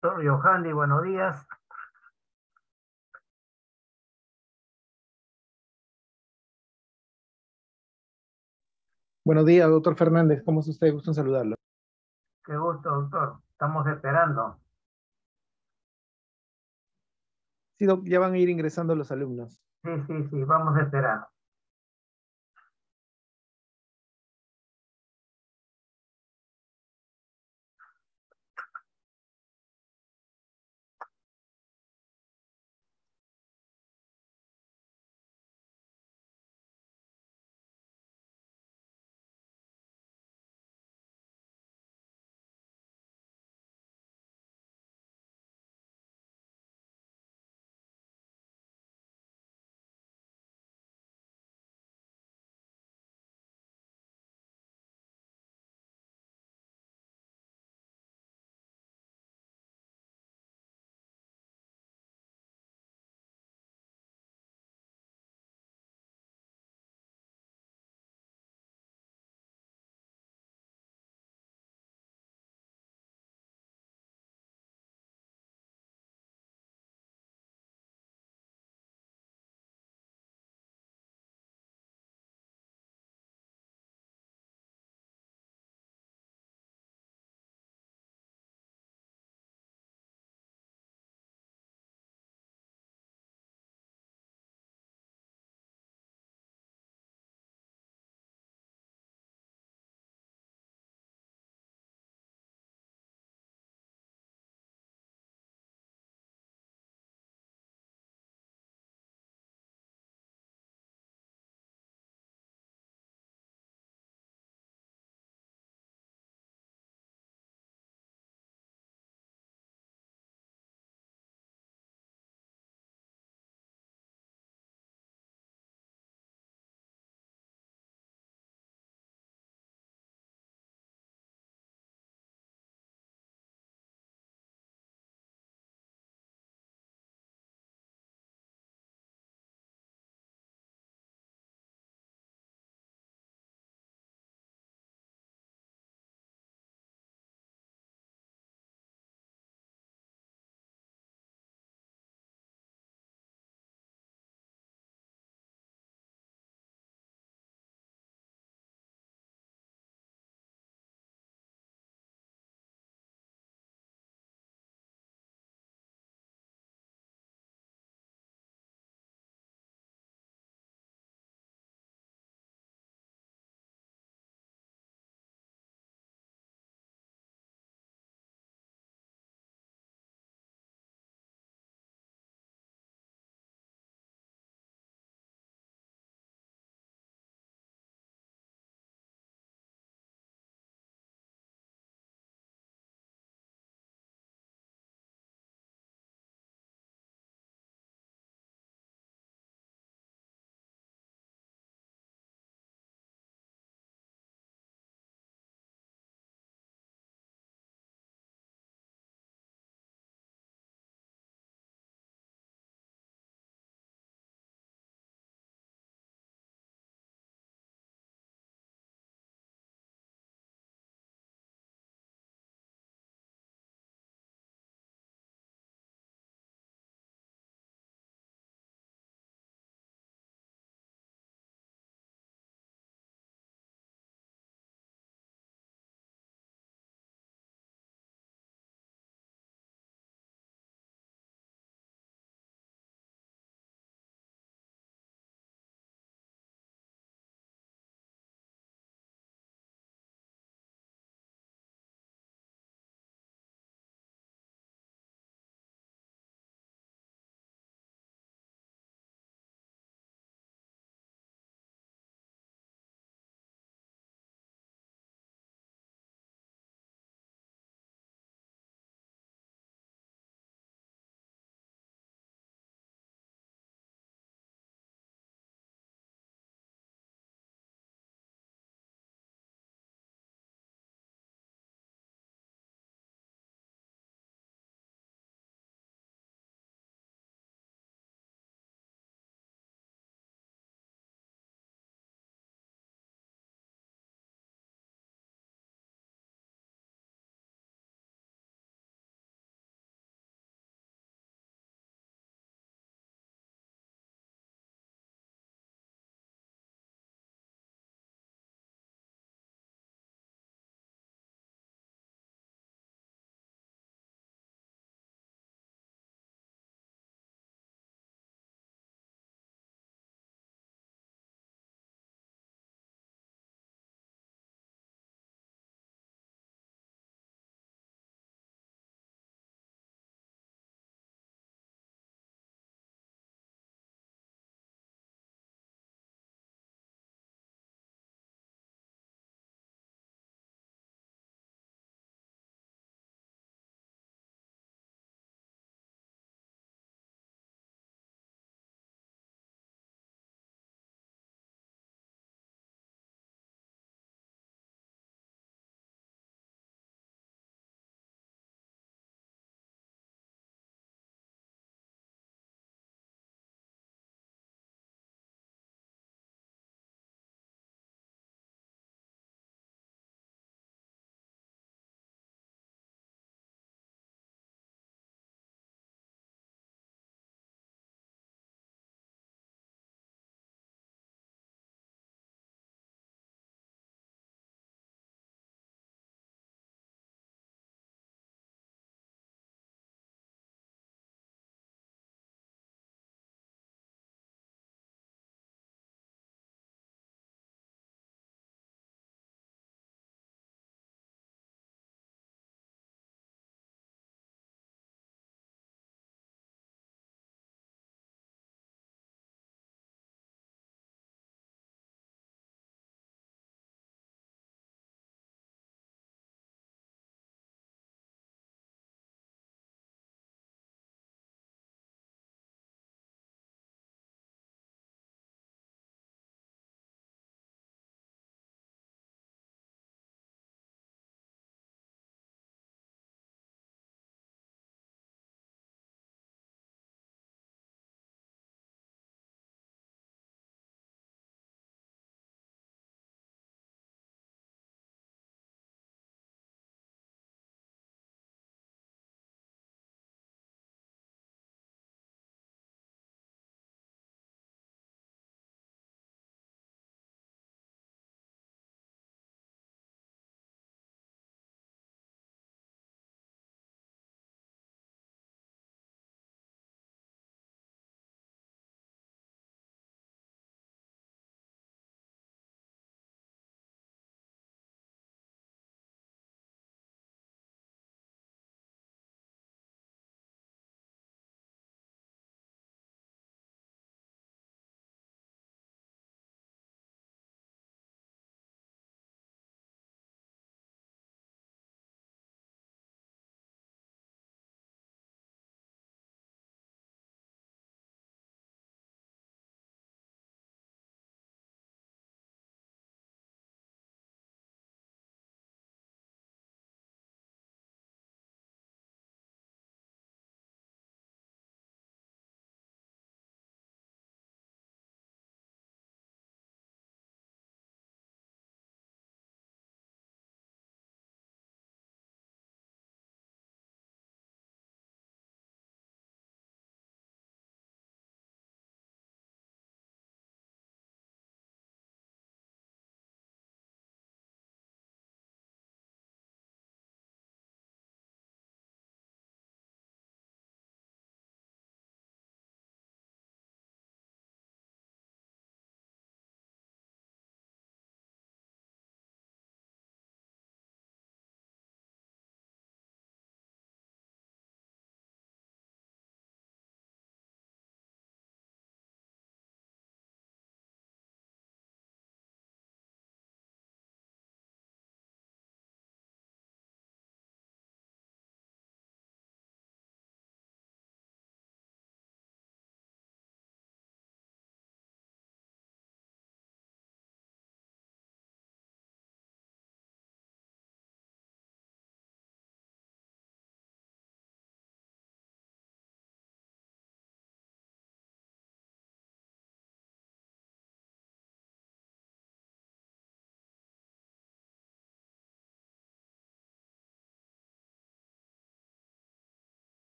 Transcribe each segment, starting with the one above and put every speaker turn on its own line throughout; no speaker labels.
Doctor Johanny, buenos días.
Buenos días, doctor Fernández. ¿Cómo está usted? Gusto en saludarlo.
Qué gusto, doctor. Estamos esperando.
Sí, doc, ya van a ir ingresando los alumnos.
Sí, sí, sí, vamos esperando.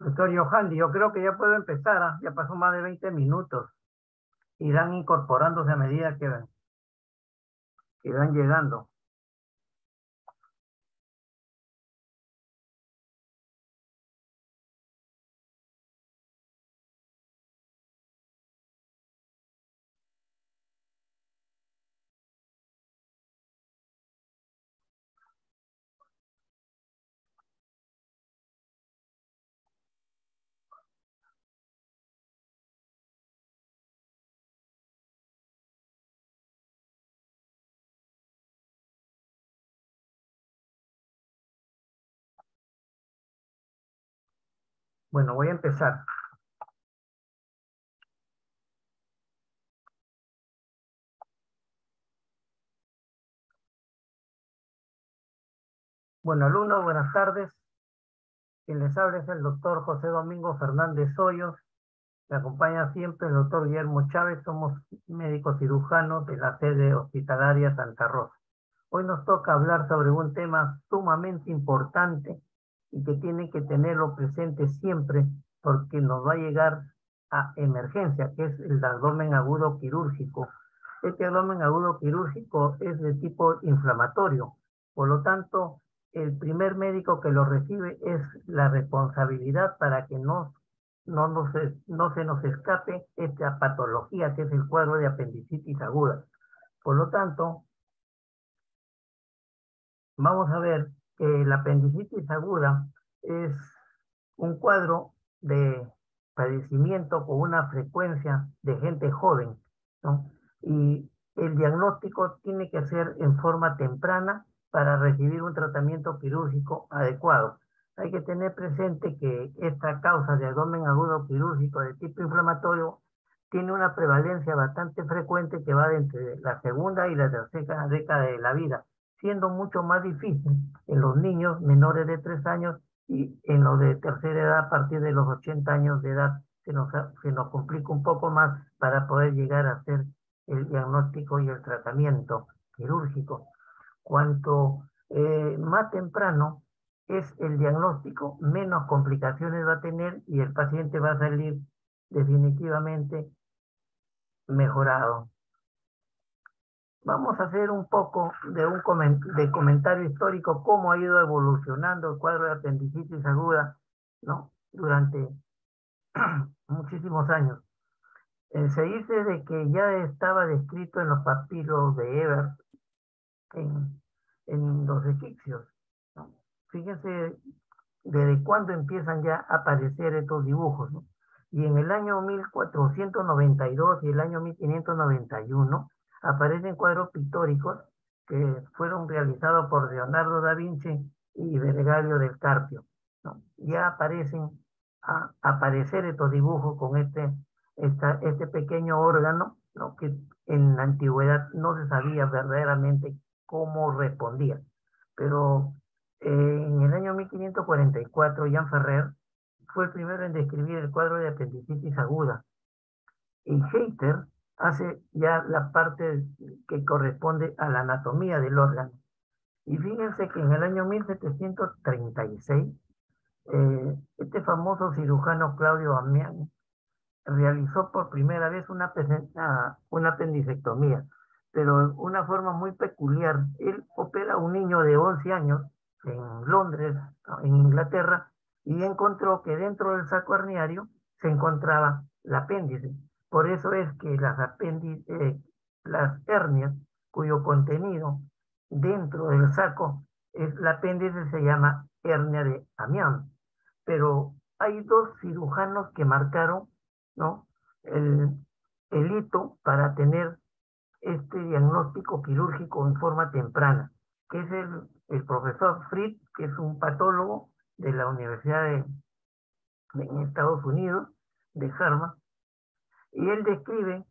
Doctor Johanny, yo creo que ya puedo empezar, ¿ah? Ya pasó más de 20 minutos. Irán incorporándose a medida que van llegando. Bueno, voy a empezar. Bueno, alumnos, buenas tardes. Quien les habla es el doctor José Domingo Fernández Hoyos. Me acompaña siempre el doctor Guillermo Chávez. Somos médicos cirujanos de la sede hospitalaria Santa Rosa. Hoy nos toca hablar sobre un tema sumamente importante y que tiene que tenerlo presente siempre porque nos va a llegar a emergencia, que es el abdomen agudo quirúrgico. Este abdomen agudo quirúrgico es de tipo inflamatorio, por lo tanto, el primer médico que lo recibe es la responsabilidad para que no se nos escape esta patología que es el cuadro de apendicitis aguda. Por lo tanto, vamos a ver que la apendicitis aguda es un cuadro de padecimiento con una frecuencia de gente joven, ¿no? Y el diagnóstico tiene que ser en forma temprana para recibir un tratamiento quirúrgico adecuado. Hay que tener presente que esta causa de abdomen agudo quirúrgico de tipo inflamatorio tiene una prevalencia bastante frecuente que va de entre la segunda y la tercera década de la vida, siendo mucho más difícil en los niños menores de 3 años y en los de tercera edad a partir de los 80 años de edad se nos complica un poco más para poder llegar a hacer el diagnóstico y el tratamiento quirúrgico. Cuanto más temprano es el diagnóstico, menos complicaciones va a tener y el paciente va a salir definitivamente mejorado. Vamos a hacer un poco de de comentario histórico, cómo ha ido evolucionando el cuadro de apendicitis aguda, ¿no? Durante muchísimos años. Se dice de que ya estaba descrito en los papiros de Ebers en, en los egipcios, ¿no? Fíjense desde cuándo empiezan ya a aparecer estos dibujos, ¿no? Y en el año 1492 y el año 1591 aparecen cuadros pictóricos que fueron realizados por Leonardo da Vinci y Vergalio del Carpio, ¿no? Ya aparecen a aparecer estos dibujos con este pequeño órgano, ¿no? Que en la antigüedad no se sabía verdaderamente cómo respondía. Pero en el año 1544, Jean Ferrer fue el primero en describir el cuadro de apendicitis aguda. Y Hayter hace ya la parte que corresponde a la anatomía del órgano. Y fíjense que en el año 1736, este famoso cirujano Claudio Amián realizó por primera vez una apendicectomía, pero de una forma muy peculiar. Él opera a un niño de 11 años en Londres, en Inglaterra, y encontró que dentro del saco herniario se encontraba el apéndice. Por eso es que las hernias cuyo contenido dentro del saco es el apéndice se llama hernia de Amián. Pero hay dos cirujanos que marcaron, ¿no? el, el hito para tener este diagnóstico quirúrgico en forma temprana, que es el profesor Fritz, que es un patólogo de la Universidad en Estados Unidos, de Harvard, y él describe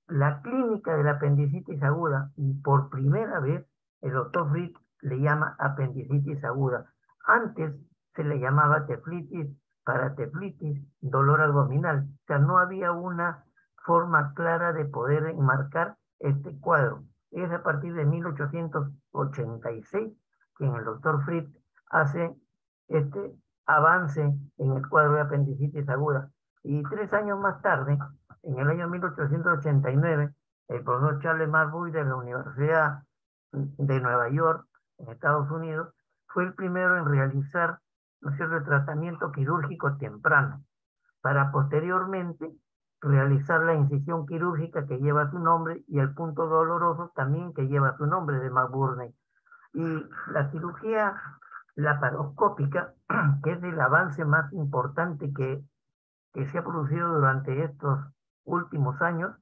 la clínica de la apendicitis aguda, y por primera vez el doctor Fritz le llama apendicitis aguda. Antes se le llamaba teflitis, parateflitis, dolor abdominal. O sea, no había una forma clara de poder enmarcar este cuadro. Es a partir de 1886 que el doctor Fritz hace este avance en el cuadro de apendicitis aguda. Y 3 años más tarde, en el año 1889, el profesor Charles Marbury de la Universidad de Nueva York, en Estados Unidos, fue el primero en realizar, ¿no es cierto?, el tratamiento quirúrgico temprano, para posteriormente realizar la incisión quirúrgica que lleva su nombre y el punto doloroso también que lleva su nombre de McBurney. Y la cirugía laparoscópica, que es el avance más importante que se ha producido durante estos últimos años,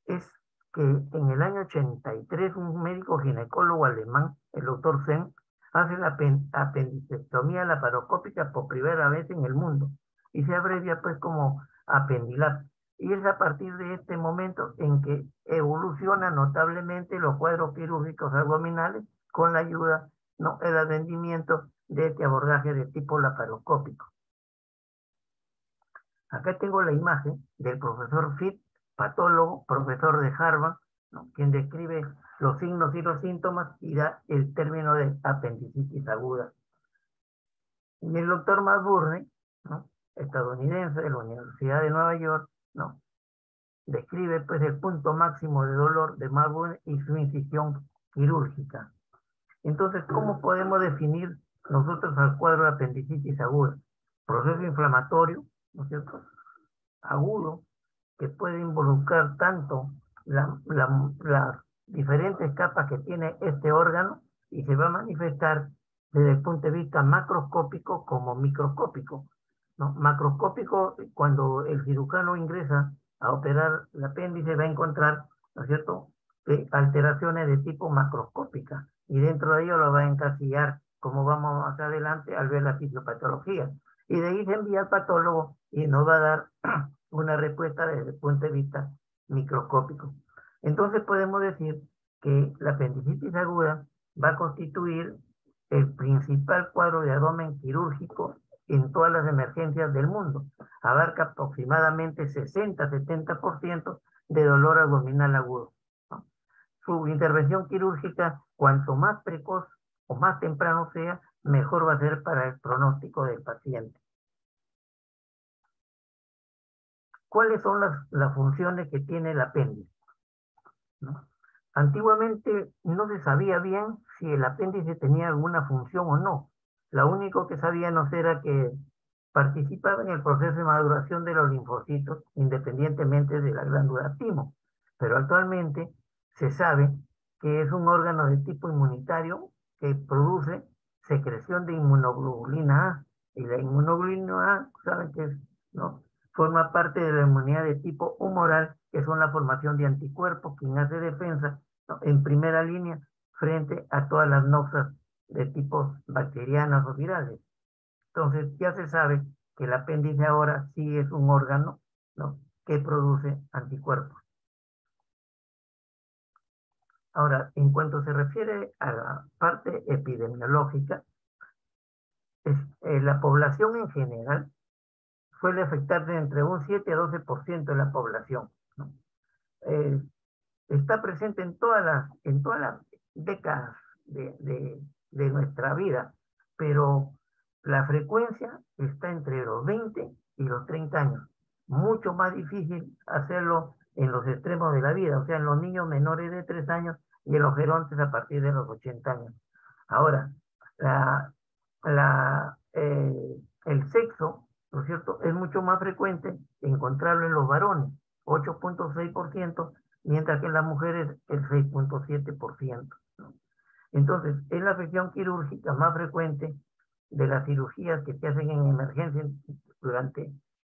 es que en el año 83 un médico ginecólogo alemán, el doctor Zen, hace la apendicectomía laparoscópica por primera vez en el mundo y se abrevia pues como Apendilat. Y es a partir de este momento en que evoluciona notablemente los cuadros quirúrgicos abdominales con la ayuda, no, el advenimiento de este abordaje de tipo laparoscópico. Acá tengo la imagen del profesor Fitz, patólogo, profesor de Harvard, ¿no?, quien describe los signos y los síntomas y da el término de apendicitis aguda. Y el doctor McBurney, ¿no?, estadounidense de la Universidad de Nueva York, ¿no?, describe pues el punto máximo de dolor de McBurney y su incisión quirúrgica. Entonces, ¿cómo podemos definir nosotros al cuadro de apendicitis aguda? Proceso inflamatorio, ¿no es cierto?, agudo, que puede involucrar tanto las diferentes capas que tiene este órgano y se va a manifestar desde el punto de vista macroscópico como microscópico, ¿no? Macroscópico, cuando el cirujano ingresa a operar el apéndice, va a encontrar, ¿no es cierto?, alteraciones de tipo macroscópica, y dentro de ello lo va a encasillar, como vamos más adelante al ver la fisiopatología. Y de ahí se envía al patólogo y nos va a dar una respuesta desde el punto de vista microscópico. Entonces podemos decir que la apendicitis aguda va a constituir el principal cuadro de abdomen quirúrgico en todas las emergencias del mundo. Abarca aproximadamente 60-70% de dolor abdominal agudo, ¿no? Su intervención quirúrgica, cuanto más precoz o más temprano sea, mejor va a ser para el pronóstico del paciente. ¿Cuáles son las funciones que tiene el apéndice, ¿no? Antiguamente no se sabía bien si el apéndice tenía alguna función o no. Lo único que sabíamos era que participaba en el proceso de maduración de los linfocitos, independientemente de la glándula timo. Pero actualmente se sabe que es un órgano de tipo inmunitario que produce secreción de inmunoglobulina A. Y la inmunoglobulina A, saben que es, ¿no?, forma parte de la inmunidad de tipo humoral, que son la formación de anticuerpos, quien hace defensa, ¿no?, en primera línea frente a todas las noxas de tipo bacterianas o virales. Entonces ya se sabe que el apéndice ahora sí es un órgano, ¿no?, que produce anticuerpos. Ahora, en cuanto se refiere a la parte epidemiológica, la población en general suele afectar de entre un 7 a 12% de la población, ¿no? Está presente en todas las décadas de nuestra vida, pero la frecuencia está entre los 20 y los 30 años. Mucho más difícil hacerlo en los extremos de la vida, o sea, en los niños menores de 3 años y en los gerontes a partir de los 80 años. Ahora, el sexo, ¿no es cierto?, es mucho más frecuente encontrarlo en los varones, 8.6%, mientras que en las mujeres el 6.7%, ¿no? Entonces, es la afección quirúrgica más frecuente de las cirugías que se hacen en emergencia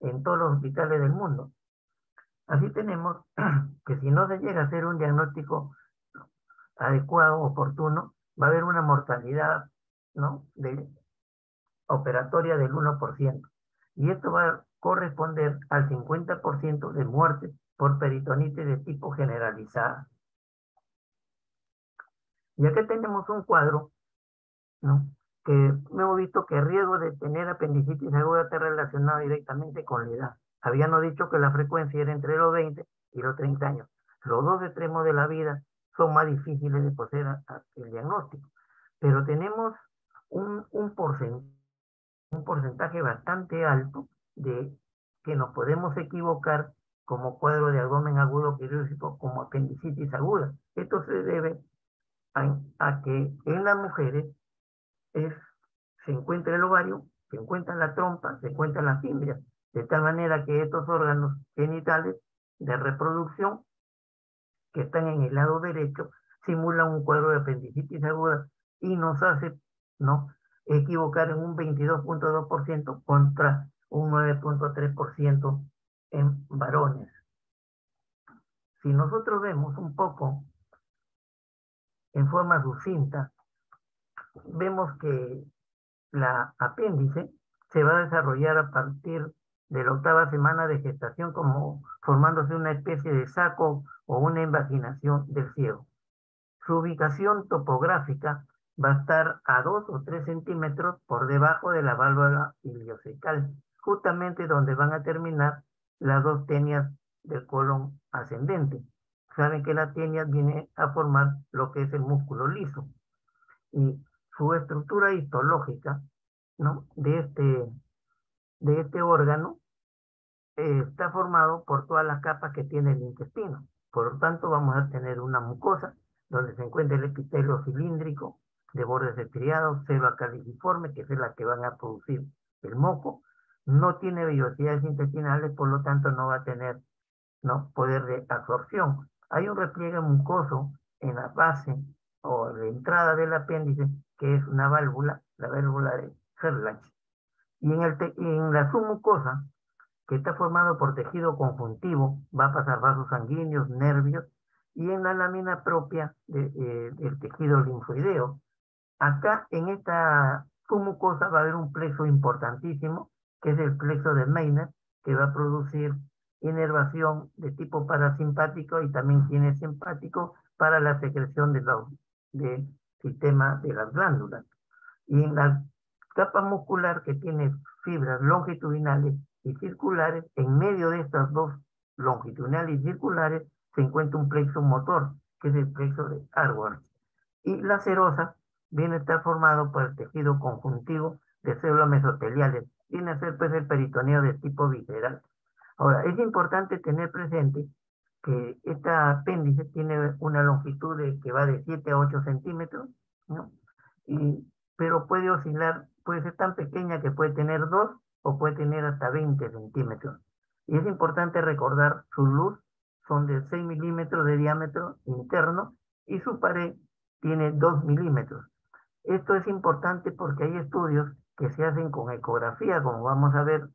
en todos los hospitales del mundo. Así tenemos que si no se llega a hacer un diagnóstico adecuado, oportuno, va a haber una mortalidad, ¿no?, operatoria del 1%. Y esto va a corresponder al 50% de muertes por peritonitis de tipo generalizada. Y acá tenemos un cuadro, ¿no?, que hemos visto que el riesgo de tener apendicitis aguda está relacionado directamente con la edad. Habíamos dicho que la frecuencia era entre los 20 y los 30 años. Los dos extremos de la vida son más difíciles de poseer el diagnóstico. Pero tenemos un porcentaje un porcentaje bastante alto de que nos podemos equivocar como cuadro de abdomen agudo quirúrgico, como apendicitis aguda. Esto se debe a que en las mujeres se encuentra el ovario, se encuentra la trompa, se encuentra la fibra, de tal manera que estos órganos genitales de reproducción que están en el lado derecho simulan un cuadro de apendicitis aguda y nos hace, ¿no?, equivocar en un 22.2% contra un 9.3% en varones. Si nosotros vemos un poco en forma sucinta, vemos que la apéndice se va a desarrollar a partir de la 8ª semana de gestación, como formándose una especie de saco o una invaginación del ciego. Su ubicación topográfica va a estar a 2 o 3 centímetros por debajo de la válvula iliocecal, justamente donde van a terminar las dos tenias del colon ascendente. Saben que la tenia viene a formar lo que es el músculo liso. Y su estructura histológica, ¿no?, de este órgano está formado por todas las capas que tiene el intestino. Por lo tanto, vamos a tener una mucosa donde se encuentra el epitelio cilíndrico de bordes estriados, célula caliciforme, que es la que van a producir el moco. No tiene vellosidades intestinales, por lo tanto no va a tener, ¿no?, poder de absorción. Hay un repliegue mucoso en la base o de entrada del apéndice, que es una válvula, la válvula de Herlach. Y en la submucosa, que está formado por tejido conjuntivo, va a pasar vasos sanguíneos, nervios, y en la lámina propia del tejido linfoideo. Acá, en esta submucosa, va a haber un plexo importantísimo, que es el plexo de Meynert, que va a producir inervación de tipo parasimpático y también tiene simpático para la secreción del sistema de las glándulas. Y en la capa muscular, que tiene fibras longitudinales y circulares, en medio de estas dos, longitudinales y circulares, se encuentra un plexo motor, que es el plexo de Harvard. Y la serosa viene a estar formado por el tejido conjuntivo de células mesoteliales. Viene a ser pues el peritoneo de tipo visceral. Ahora, es importante tener presente que esta apéndice tiene una longitud que va de 7 a 8 centímetros, ¿no? Pero puede oscilar, puede ser tan pequeña que puede tener 2 o puede tener hasta 20 centímetros. Y es importante recordar su luz, son de 6 milímetros de diámetro interno y su pared tiene 2 milímetros. Esto es importante porque hay estudios que se hacen con ecografía, como vamos a ver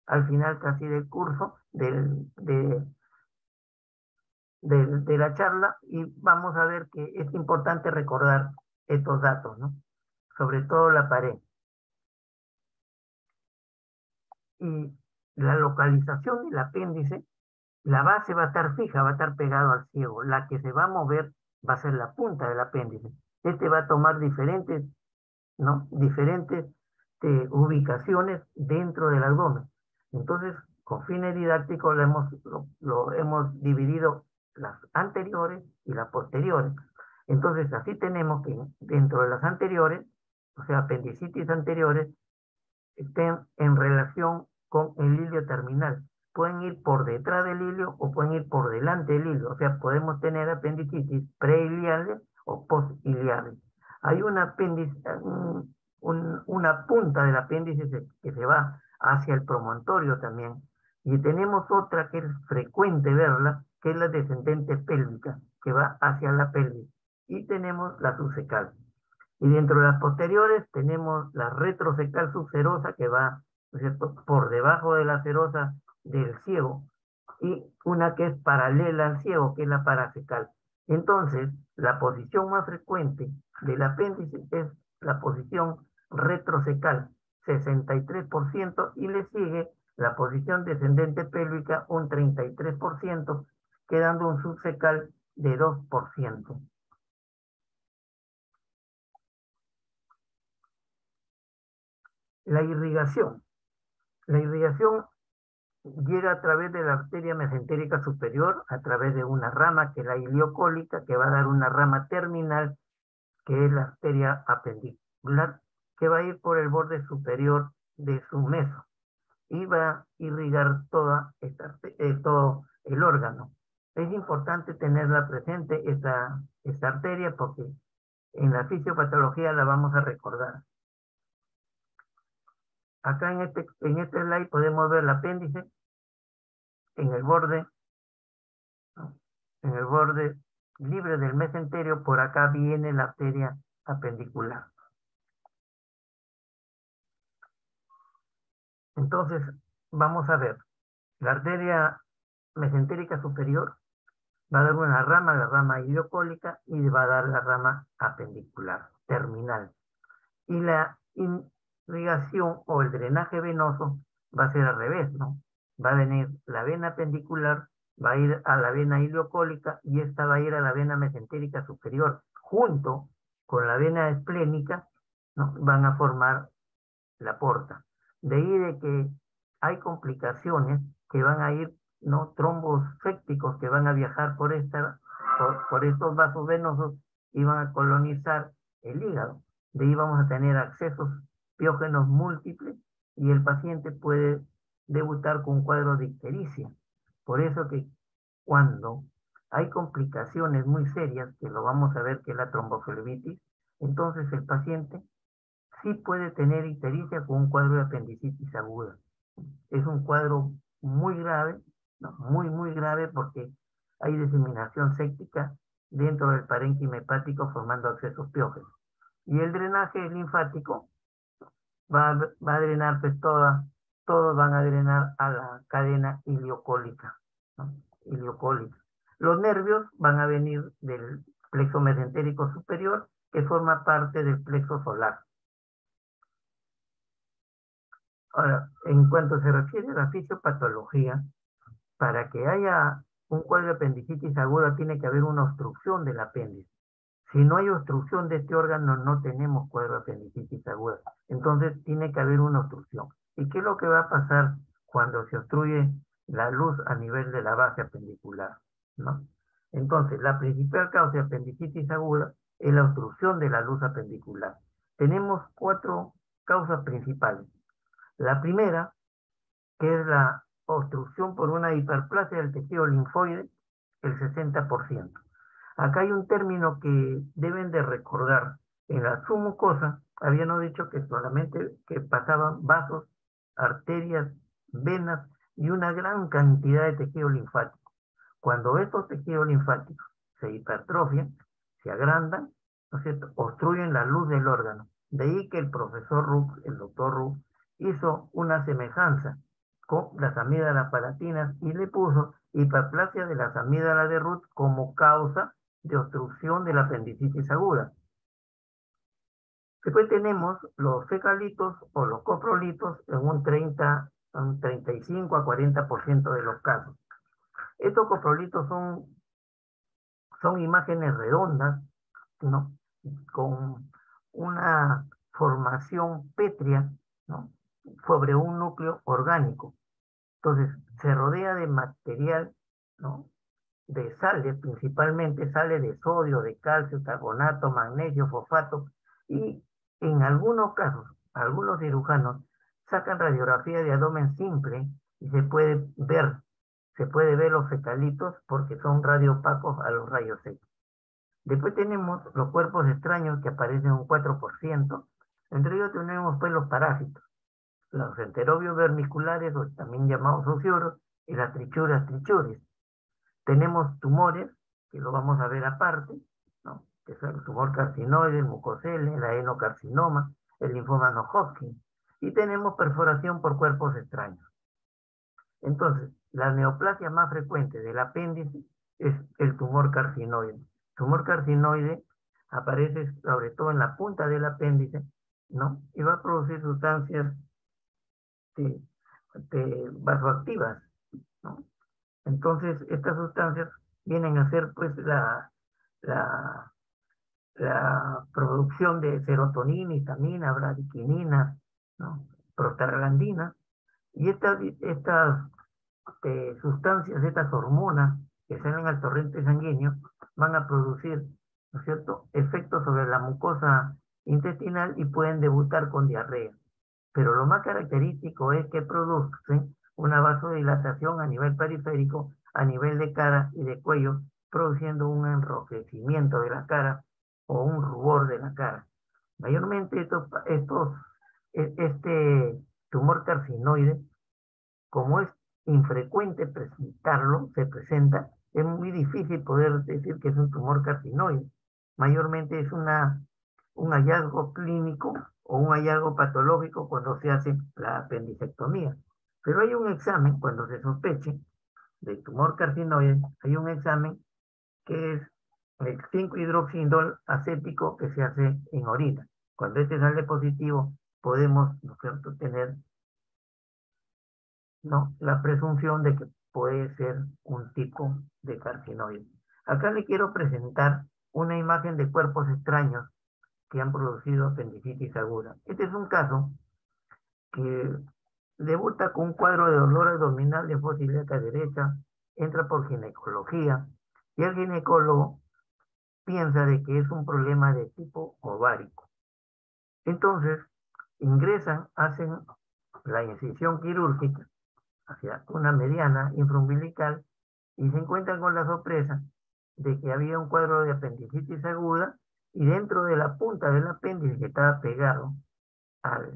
al final casi del curso de la charla, y vamos a ver que es importante recordar estos datos, ¿no? Sobre todo la pared. Y la localización del apéndice, la base va a estar fija, va a estar pegado al ciego. La que se va a mover va a ser la punta del apéndice. Este va a tomar diferentes, ¿no?, diferentes ubicaciones dentro del abdomen. Entonces, con fines didácticos lo hemos dividido las anteriores y las posteriores. Entonces, así tenemos que dentro de las anteriores, o sea, apendicitis anteriores, estén en relación con el hilio terminal. Pueden ir por detrás del hilio o pueden ir por delante del hilio. O sea, podemos tener apendicitis preiliares o postiliares. Hay un apéndice, una punta del apéndice que se va hacia el promontorio también. Y tenemos otra que es frecuente verla, que es la descendente pélvica, que va hacia la pelvis. Y tenemos la subcecal. Y dentro de las posteriores tenemos la retrocecal subserosa, que va, ¿no es cierto?, por debajo de la serosa del ciego, y una que es paralela al ciego, que es la paracecal. Entonces, la posición más frecuente del apéndice es la posición retrocecal, 63%, y le sigue la posición descendente pélvica, un 33%, quedando un subcecal de 2%. La irrigación. La irrigación llega a través de la arteria mesentérica superior, a través de una rama que es la iliocólica, que va a dar una rama terminal, que es la arteria apendicular, que va a ir por el borde superior de su meso y va a irrigar todo el órgano. Es importante tenerla presente esta arteria porque en la fisiopatología la vamos a recordar. Acá en este slide podemos ver el apéndice en el borde, ¿no? En el borde libre del mesenterio. Por acá viene la arteria apendicular. Entonces, vamos a ver. La arteria mesentérica superior va a dar una rama, la rama iliocólica, y va a dar la rama apendicular, terminal. Y la irrigación o el drenaje venoso va a ser al revés, ¿no? Va a venir la vena apendicular, va a ir a la vena iliocólica y esta va a ir a la vena mesentérica superior, junto con la vena esplénica, ¿no? Van a formar la porta. De ahí de que hay complicaciones que van a ir, ¿no? Trombos sépticos que van a viajar por estos vasos venosos y van a colonizar el hígado. De ahí vamos a tener accesos piógenos múltiples y el paciente puede debutar con un cuadro de ictericia. Por eso que cuando hay complicaciones muy serias, que lo vamos a ver que es la tromboflebitis, entonces el paciente sí puede tener ictericia con un cuadro de apendicitis aguda. Es un cuadro muy grave, ¿no? Muy grave porque hay diseminación séptica dentro del parénquima hepático formando accesos piógenos. Y el drenaje linfático va a drenar, pues todos van a drenar a la cadena iliocólica, ¿no? Iliocólica. Los nervios van a venir del plexo mesentérico superior, que forma parte del plexo solar. Ahora, en cuanto se refiere a la fisiopatología, para que haya un cuadro de apendicitis aguda tiene que haber una obstrucción del apéndice. Si no hay obstrucción de este órgano, no tenemos cuadro de apendicitis aguda. Entonces, tiene que haber una obstrucción. ¿Y qué es lo que va a pasar cuando se obstruye la luz a nivel de la base apendicular, ¿no? Entonces, la principal causa de apendicitis aguda es la obstrucción de la luz apendicular. Tenemos 4 causas principales. La primera, que es la obstrucción por una hiperplasia del tejido linfoide, el 60%. Acá hay un término que deben de recordar. En la submucosa habíamos dicho que solamente que pasaban vasos, arterias, venas y una gran cantidad de tejido linfático. Cuando estos tejidos linfáticos se hipertrofian, se agrandan, ¿no es cierto?, obstruyen la luz del órgano. De ahí que el profesor Roux, el doctor Roux, hizo una semejanza con las amígdalas palatinas y le puso hiperplasia de las amígdalas de Roux como causa de obstrucción de la apendicitis aguda. Después tenemos los fecalitos o los coprolitos en un 35 a 40% de los casos. Estos coprolitos son imágenes redondas, ¿no?, con una formación pétrea, ¿no?, sobre un núcleo orgánico. Entonces, se rodea de material, ¿no?, de sales, principalmente sales de sodio, de calcio, carbonato, magnesio, fosfato, y en algunos casos, algunos cirujanos sacan radiografía de abdomen simple y se puede ver los fecalitos porque son radioopacos a los rayos X. Después tenemos los cuerpos extraños que aparecen un 4%. Entre ellos tenemos pues los parásitos, los enterobios vermiculares, o también llamados ocioros, y las trichuras trichuris. Tenemos tumores, que lo vamos a ver aparte, ¿no?, que son el tumor carcinoide, el mucosele, el adenocarcinoma, el linfoma no Hodgkin. Y tenemos perforación por cuerpos extraños. Entonces, la neoplasia más frecuente del apéndice es el tumor carcinoide. El tumor carcinoide aparece sobre todo en la punta del apéndice, ¿no?, y va a producir sustancias vasoactivas, ¿no? Entonces, estas sustancias vienen a ser pues la producción de serotonina, histamina, bradiquinina, ¿no?, prostaglandina, y estas sustancias, estas hormonas que salen al torrente sanguíneo, van a producir, ¿no es cierto?, efectos sobre la mucosa intestinal y pueden debutar con diarrea. pero lo más característico es que producen una vasodilatación a nivel periférico, a nivel de cara y de cuello, produciendo un enrojecimiento de la cara o un rubor de la cara. Mayormente este tumor carcinoide, como es infrecuente presentarlo, se presenta, es muy difícil poder decir que es un tumor carcinoide. Mayormente es un hallazgo clínico o un hallazgo patológico cuando se hace la apendicectomía. Pero hay un examen, cuando se sospeche de tumor carcinoide, hay un examen que es el 5-hidroxiindol acético que se hace en orina. Cuando este sale positivo, podemos, ¿no es cierto?, tener, ¿no?, la presunción de que puede ser un tipo de carcinoide. Acá le quiero presentar una imagen de cuerpos extraños que han producido apendicitis aguda. Este es un caso que debuta con un cuadro de dolor abdominal de fosa ilíaca derecha, entra por ginecología y el ginecólogo piensa de que es un problema de tipo ovárico. Entonces, ingresan, hacen la incisión quirúrgica hacia una mediana infraumbilical y se encuentran con la sorpresa de que había un cuadro de apendicitis aguda y dentro de la punta del apéndice que estaba pegado al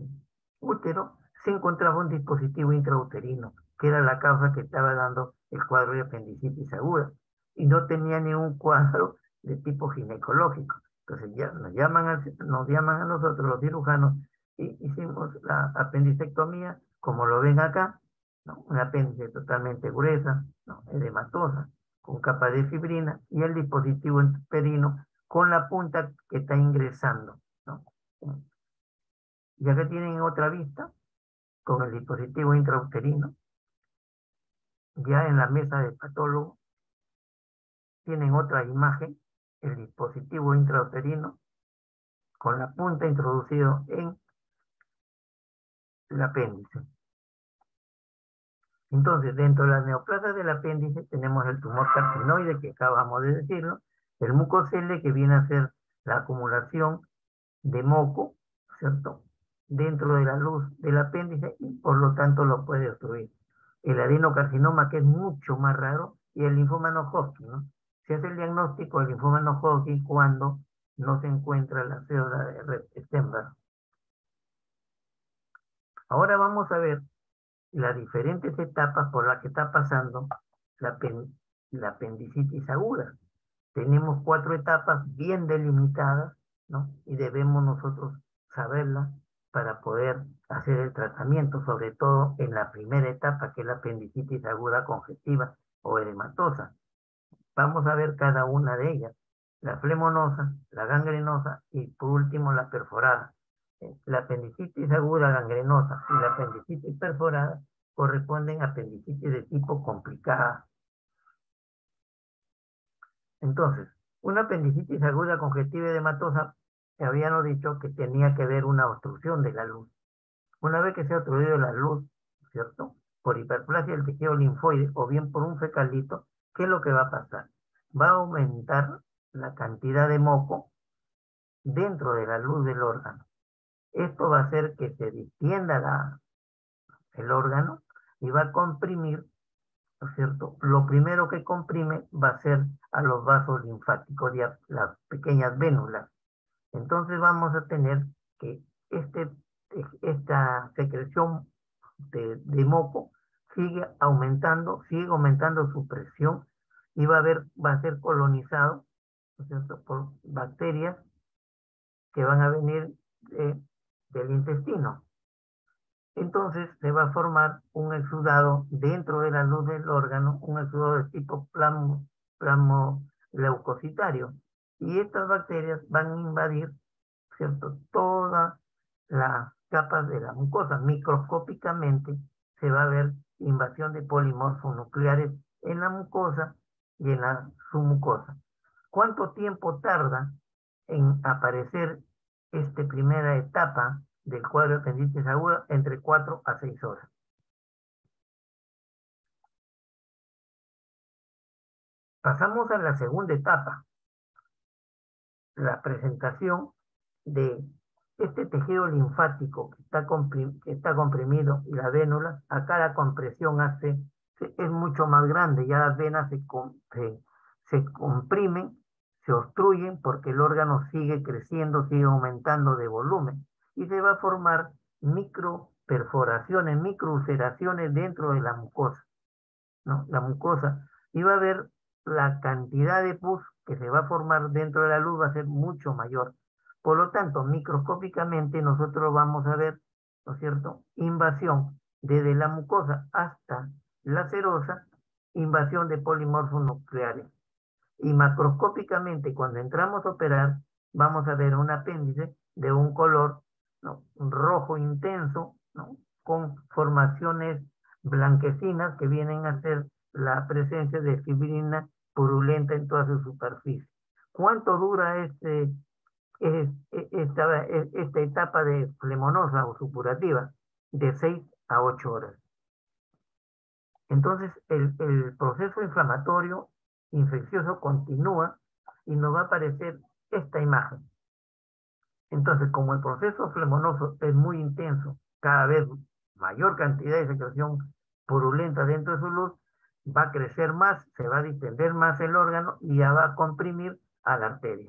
útero se encontraba un dispositivo intrauterino, que era la causa que estaba dando el cuadro de apendicitis aguda, y no tenía ningún cuadro de tipo ginecológico. Entonces ya nos llaman a nosotros los cirujanos y hicimos la apendicectomía, como lo ven acá, ¿no? Un apéndice totalmente gruesa, ¿no?, edematosa, con capa de fibrina y el dispositivo intrauterino con la punta que está ingresando, ¿no? Ya que tienen otra vista con el dispositivo intrauterino, ya en la mesa del patólogo tienen otra imagen, el dispositivo intrauterino con la punta introducido en el apéndice. Entonces, dentro de las neoplasias del apéndice tenemos el tumor carcinoide, que acabamos de decirlo, el mucocele, que viene a ser la acumulación de moco, ¿cierto?, dentro de la luz del apéndice y por lo tanto lo puede obstruir. El adenocarcinoma, que es mucho más raro, y el linfoma no-Hodgkin, ¿no? Se hace el diagnóstico del linfoma no-Hodgkin cuando no se encuentra la célula de Red-Stenberg. Ahora vamos a ver las diferentes etapas por las que está pasando la apendicitis aguda. Tenemos 4 etapas bien delimitadas, ¿no? Y debemos nosotros saberlas para poder hacer el tratamiento, sobre todo en la primera etapa, que es la apendicitis aguda congestiva o edematosa. Vamos a ver cada una de ellas: la flemonosa, la gangrenosa y por último la perforada. La apendicitis aguda gangrenosa y la apendicitis perforada corresponden a apendicitis de tipo complicada. Entonces, una apendicitis aguda congestiva edematosa, habíamos dicho que tenía que ver una obstrucción de la luz. Una vez que se ha obstruido la luz, ¿cierto?, por hiperplasia del tejido linfoide o bien por un fecalito, ¿qué es lo que va a pasar? Va a aumentar la cantidad de moco dentro de la luz del órgano. Esto va a hacer que se distienda el órgano y va a comprimir, ¿no es cierto? Lo primero que comprime va a ser a los vasos linfáticos y a las pequeñas vénulas. Entonces vamos a tener que esta secreción de moco sigue aumentando su presión y va a ser colonizado, ¿no es cierto?, por bacterias que van a venir del intestino. Entonces se va a formar un exudado dentro de la luz del órgano, un exudado de tipo plasmoleucocitario. Y estas bacterias van a invadir, ¿cierto?, todas las capas de la mucosa. Microscópicamente se va a ver invasión de polimorfos nucleares en la mucosa y en la submucosa. ¿Cuánto tiempo tarda en aparecer esta primera etapa del cuadro de apendicitis aguda? Entre 4 a 6 horas. Pasamos a la segunda etapa, la presentación de este tejido linfático que está comprimido y la vénula, acá la compresión es mucho más grande, ya las venas se comprimen, se obstruyen porque el órgano sigue creciendo, sigue aumentando de volumen y se va a formar microperforaciones, microulceraciones dentro de la mucosa, ¿no? La mucosa, y va a haber la cantidad de pus que se va a formar dentro de la luz va a ser mucho mayor. Por lo tanto, microscópicamente nosotros vamos a ver, ¿no es cierto?, invasión desde la mucosa hasta la serosa, invasión de polimorfos nucleares. Y macroscópicamente, cuando entramos a operar, vamos a ver un apéndice de un color, ¿no?, rojo intenso, ¿no?, con formaciones blanquecinas que vienen a ser la presencia de fibrina purulenta en toda su superficie. ¿Cuánto dura esta etapa de flemonosa o supurativa? De 6 a 8 horas. Entonces, el proceso inflamatorio infeccioso continúa y nos va a aparecer esta imagen. Entonces, como el proceso flemonoso es muy intenso, cada vez mayor cantidad de secreción purulenta dentro de su luz, va a crecer más, se va a distender más el órgano y ya va a comprimir a la arteria.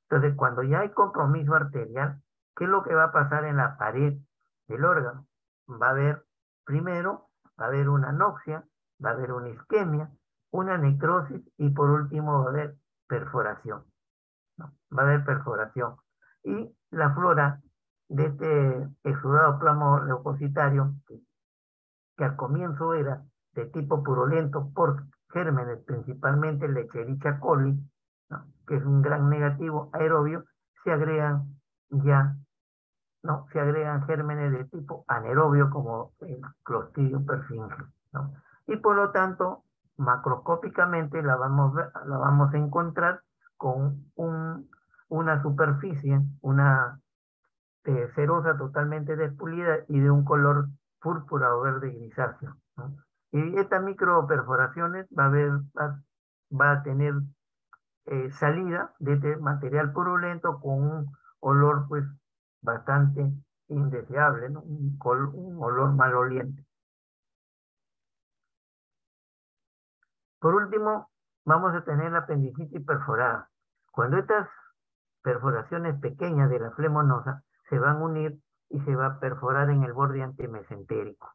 Entonces, cuando ya hay compromiso arterial, ¿qué es lo que va a pasar en la pared del órgano? Va a haber, primero, va a haber una anoxia, va a haber una isquemia, una necrosis y por último va a haber perforación, ¿no? Va a haber perforación. Y la flora de este exudado plasma leucocitario, que al comienzo era de tipo purulento por gérmenes, principalmente el Escherichia coli, ¿no?, que es un gran negativo aerobio, se agregan ya, ¿no?, se agregan gérmenes de tipo anaerobio como el Clostridium perfringens, ¿no? Y por lo tanto, macroscópicamente la vamos a encontrar con una superficie, una cerosa totalmente despulida y de un color púrpura o verde grisáceo, ¿no? Y estas microperforaciones va a tener salida de este material purulento con un olor pues bastante indeseable, ¿no? Un olor maloliente. Por último, vamos a tener la apendicitis perforada. Cuando estas perforaciones pequeñas de la flemonosa se van a unir y se va a perforar en el borde antimesentérico.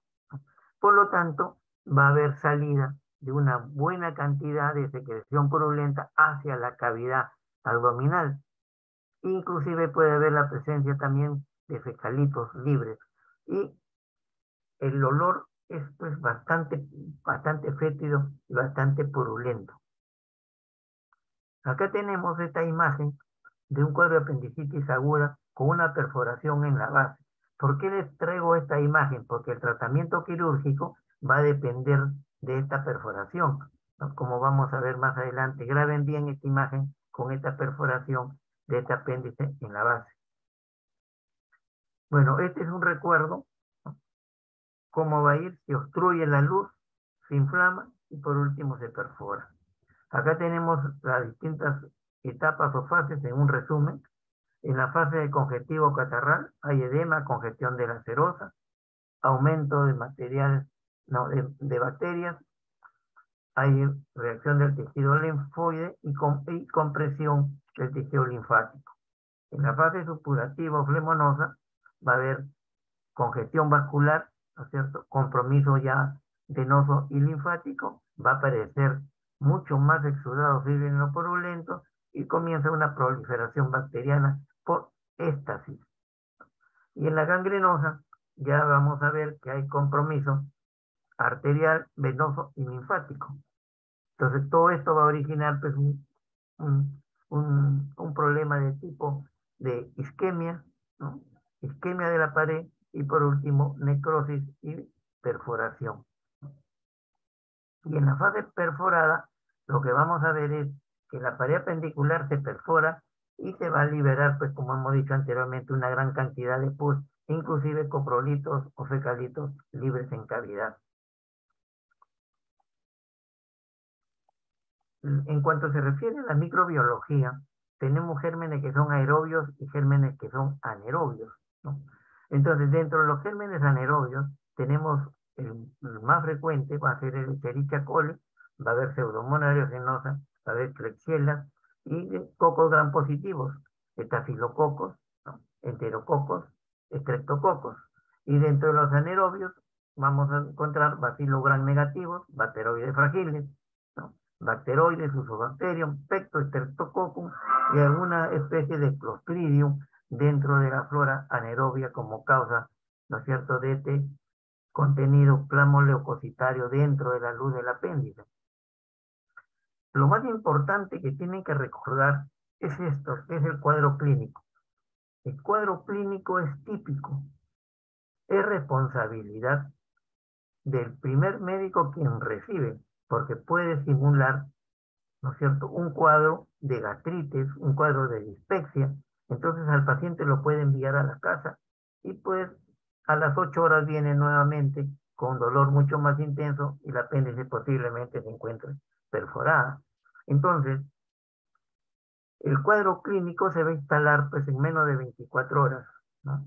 Por lo tanto, va a haber salida de una buena cantidad de secreción purulenta hacia la cavidad abdominal. Inclusive puede haber la presencia también de fecalitos libres. Y el olor es pues bastante fétido y bastante purulento. Acá tenemos esta imagen de un cuadro de apendicitis aguda con una perforación en la base. ¿Por qué les traigo esta imagen? Porque el tratamiento quirúrgico va a depender de esta perforación, ¿no?, como vamos a ver más adelante. Graben bien esta imagen con esta perforación de este apéndice en la base. Bueno, este es un recuerdo, ¿no?, cómo va a ir, se obstruye la luz, se inflama y por último se perfora. Acá tenemos las distintas etapas o fases en un resumen. En la fase de congestivo catarral hay edema, congestión de la serosa, aumento de material, no, de bacterias, hay reacción del tejido linfoide y compresión del tejido linfático. En la fase supurativa o flemonosa va a haber congestión vascular, ¿no es cierto?, compromiso ya venoso y linfático, va a aparecer mucho más exudado fibrino purulento y comienza una proliferación bacteriana por éstasis. Y en la gangrenosa ya vamos a ver que hay compromiso arterial, venoso y linfático. Entonces todo esto va a originar pues un problema de tipo de isquemia, ¿no?, isquemia de la pared y por último necrosis y perforación. Y en la fase perforada lo que vamos a ver es que la pared apendicular se perfora y se va a liberar, pues como hemos dicho anteriormente, una gran cantidad de pus, inclusive coprolitos o fecalitos libres en cavidad. En cuanto se refiere a la microbiología, tenemos gérmenes que son aerobios y gérmenes que son anaerobios, ¿no? Entonces, dentro de los gérmenes anaerobios, tenemos el más frecuente, va a ser el Escherichia coli, va a haber Pseudomonas aeruginosa, va a haber Klebsiella y cocos gram positivos, estafilococos, ¿no? Enterococos, estreptococos. Y dentro de los anaerobios vamos a encontrar bacillus gram negativos, bacteroides fragiles, ¿no? Bacteroides, Fusobacterium, Pecto, Streptococcus y alguna especie de Clostridium dentro de la flora anaerobia como causa, ¿no es cierto?, de este contenido plasmoleucocitario dentro de la luz del apéndice. Lo más importante que tienen que recordar es esto, es el cuadro clínico. El cuadro clínico es típico, es responsabilidad del primer médico quien recibe, porque puede simular, ¿no es cierto?, un cuadro de gastritis, un cuadro de dispepsia. Entonces al paciente lo puede enviar a la casa y pues a las 8 horas viene nuevamente con dolor mucho más intenso y la apéndice posiblemente se encuentre perforada. Entonces, el cuadro clínico se va a instalar pues en menos de 24 horas, ¿no?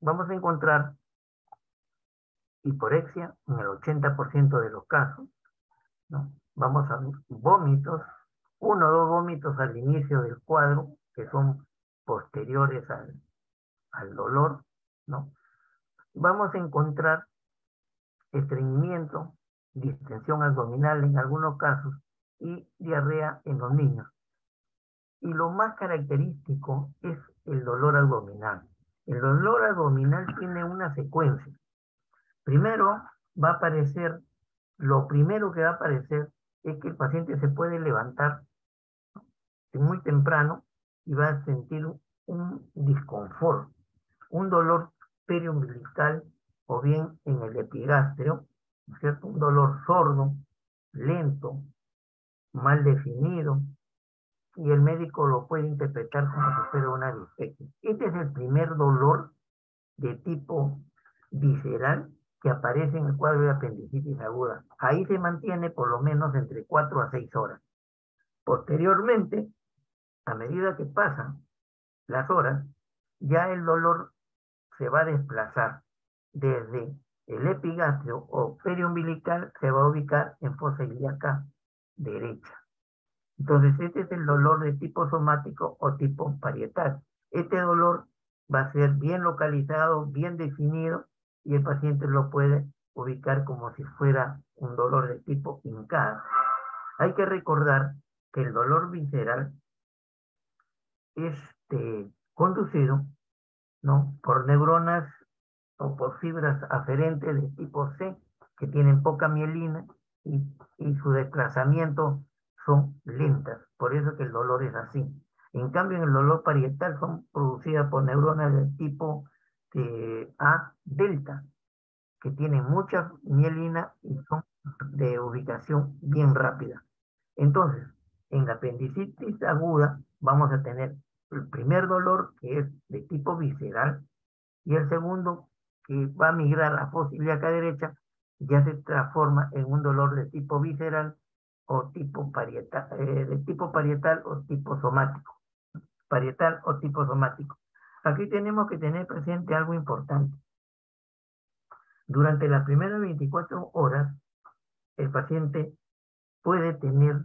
Vamos a encontrar hiporexia en el 80% de los casos, ¿no? Vamos a ver vómitos, uno o dos vómitos al inicio del cuadro, que son posteriores al dolor, ¿no? Vamos a encontrar estreñimiento, distensión abdominal en algunos casos y diarrea en los niños. Y lo más característico es el dolor abdominal. El dolor abdominal tiene una secuencia. Primero va a aparecer, lo primero que va a aparecer es que el paciente se puede levantar muy temprano y va a sentir un disconfort, un dolor periumbilical o bien en el epigastrio, ¿no es cierto? Un dolor sordo, lento, mal definido, y el médico lo puede interpretar como si fuera una dispepsia. Este es el primer dolor de tipo visceral que aparece en el cuadro de apendicitis aguda. Ahí se mantiene por lo menos entre 4 a 6 horas. Posteriormente, a medida que pasan las horas, ya el dolor se va a desplazar desde el epigastrio o periumbilical, se va a ubicar en fosa ilíaca derecha. Entonces, este es el dolor de tipo somático o tipo parietal. Este dolor va a ser bien localizado, bien definido, y el paciente lo puede ubicar como si fuera un dolor de tipo hincado. Hay que recordar que el dolor visceral es conducido, ¿no?, por neuronas o por fibras aferentes de tipo C que tienen poca mielina y su desplazamiento son lentas. Por eso que el dolor es así. En cambio, en el dolor parietal son producidas por neuronas del tipo A delta, que tienen mucha mielina y son de ubicación bien rápida. Entonces, en la apendicitis aguda vamos a tener el primer dolor, que es de tipo visceral, y el segundo, que va a migrar a la fosa ilíaca derecha, ya se transforma en un dolor de tipo visceral o tipo parietal, de tipo parietal o tipo somático. Parietal o tipo somático. Aquí tenemos que tener presente algo importante. Durante las primeras 24 horas, el paciente puede tener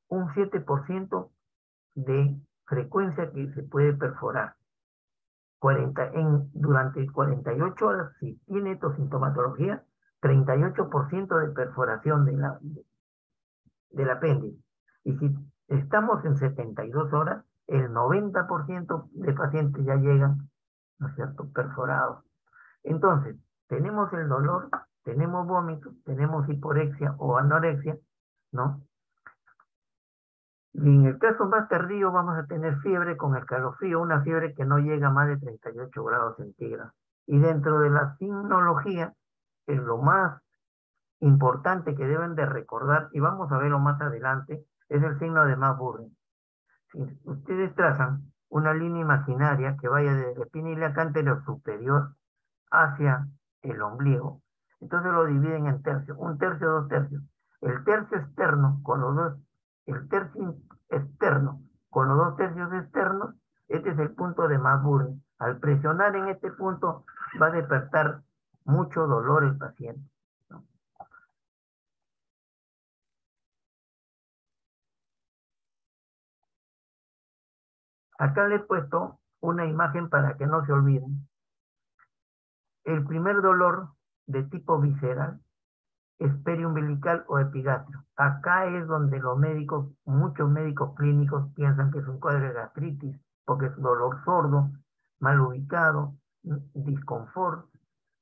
un 7% de frecuencia que se puede perforar. Durante 48 horas, si tiene etosintomatología, 38% de perforación del apéndice. Y si estamos en 72 horas, el 90% de pacientes ya llegan, ¿no es cierto?, perforados. Entonces, tenemos el dolor, tenemos vómitos, tenemos hiporexia o anorexia, ¿no? Y en el caso más tardío vamos a tener fiebre con escalofrío, una fiebre que no llega a más de 38 grados centígrados. Y dentro de la signología, es lo más importante que deben de recordar, y vamos a verlo más adelante, es el signo de Marburg. Si ustedes trazan una línea imaginaria que vaya desde la espina ilíaca anterior superior hacia el ombligo, entonces lo dividen en tercios, un tercio, dos tercios. El tercio externo con los dos, el tercio externo con los 2/3 externos, este es el punto de Marburg. Al presionar en este punto va a despertar mucho dolor el paciente, ¿no? Acá le he puesto una imagen para que no se olviden. El primer dolor de tipo visceral es periumbilical o epigastrio. Acá es donde los médicos, muchos médicos clínicos piensan que es un cuadro de gastritis, porque es dolor sordo, mal ubicado, disconfort,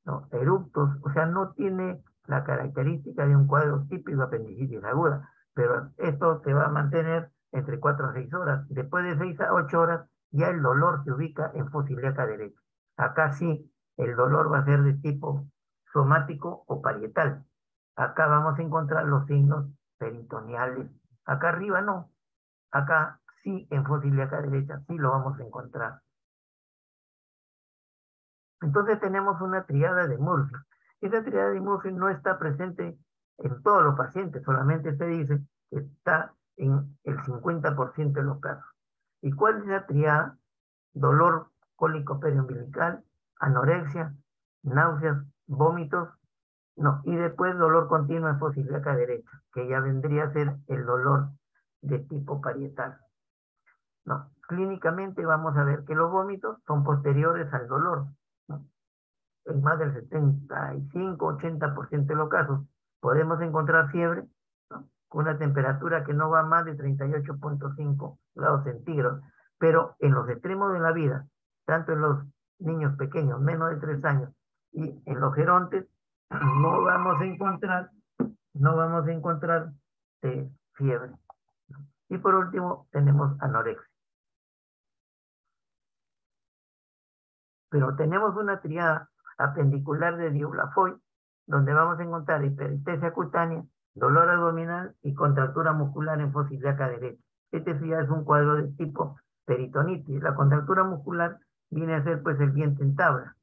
¿no? Eruptos, o sea, no tiene la característica de un cuadro típico de apendicitis aguda, pero esto se va a mantener entre 4 a 6 horas. Después de 6 a 8 horas, ya el dolor se ubica en fosa ilíaca derecha. Acá sí, el dolor va a ser de tipo somático o parietal. Acá vamos a encontrar los signos peritoneales. Acá arriba no. Acá sí, en fosa ilíaca derecha, sí lo vamos a encontrar. Entonces tenemos una triada de Murphy. Esa triada de Murphy no está presente en todos los pacientes, solamente se dice que está en el 50% de los casos. ¿Y cuál es la triada? Dolor cólico periumbilical, anorexia, náuseas, vómitos, no, y después dolor continuo en fosa ilíaca derecha, que ya vendría a ser el dolor de tipo parietal. No, clínicamente vamos a ver que los vómitos son posteriores al dolor, ¿no? En más del 75-80% de los casos, podemos encontrar fiebre, ¿no? Con una temperatura que no va más de 38,5 grados centígrados. Pero en los extremos de la vida, tanto en los niños pequeños, menos de 3 años, y en los gerontes, no vamos a encontrar, no vamos a encontrar fiebre. Y por último, tenemos anorexia. Pero tenemos una triada apendicular de Diu-Lafoy, donde vamos a encontrar hiperestesia cutánea, dolor abdominal y contractura muscular en fosa ilíaca derecha. Este sí ya es un cuadro de tipo peritonitis. La contractura muscular viene a ser pues el diente en tabla.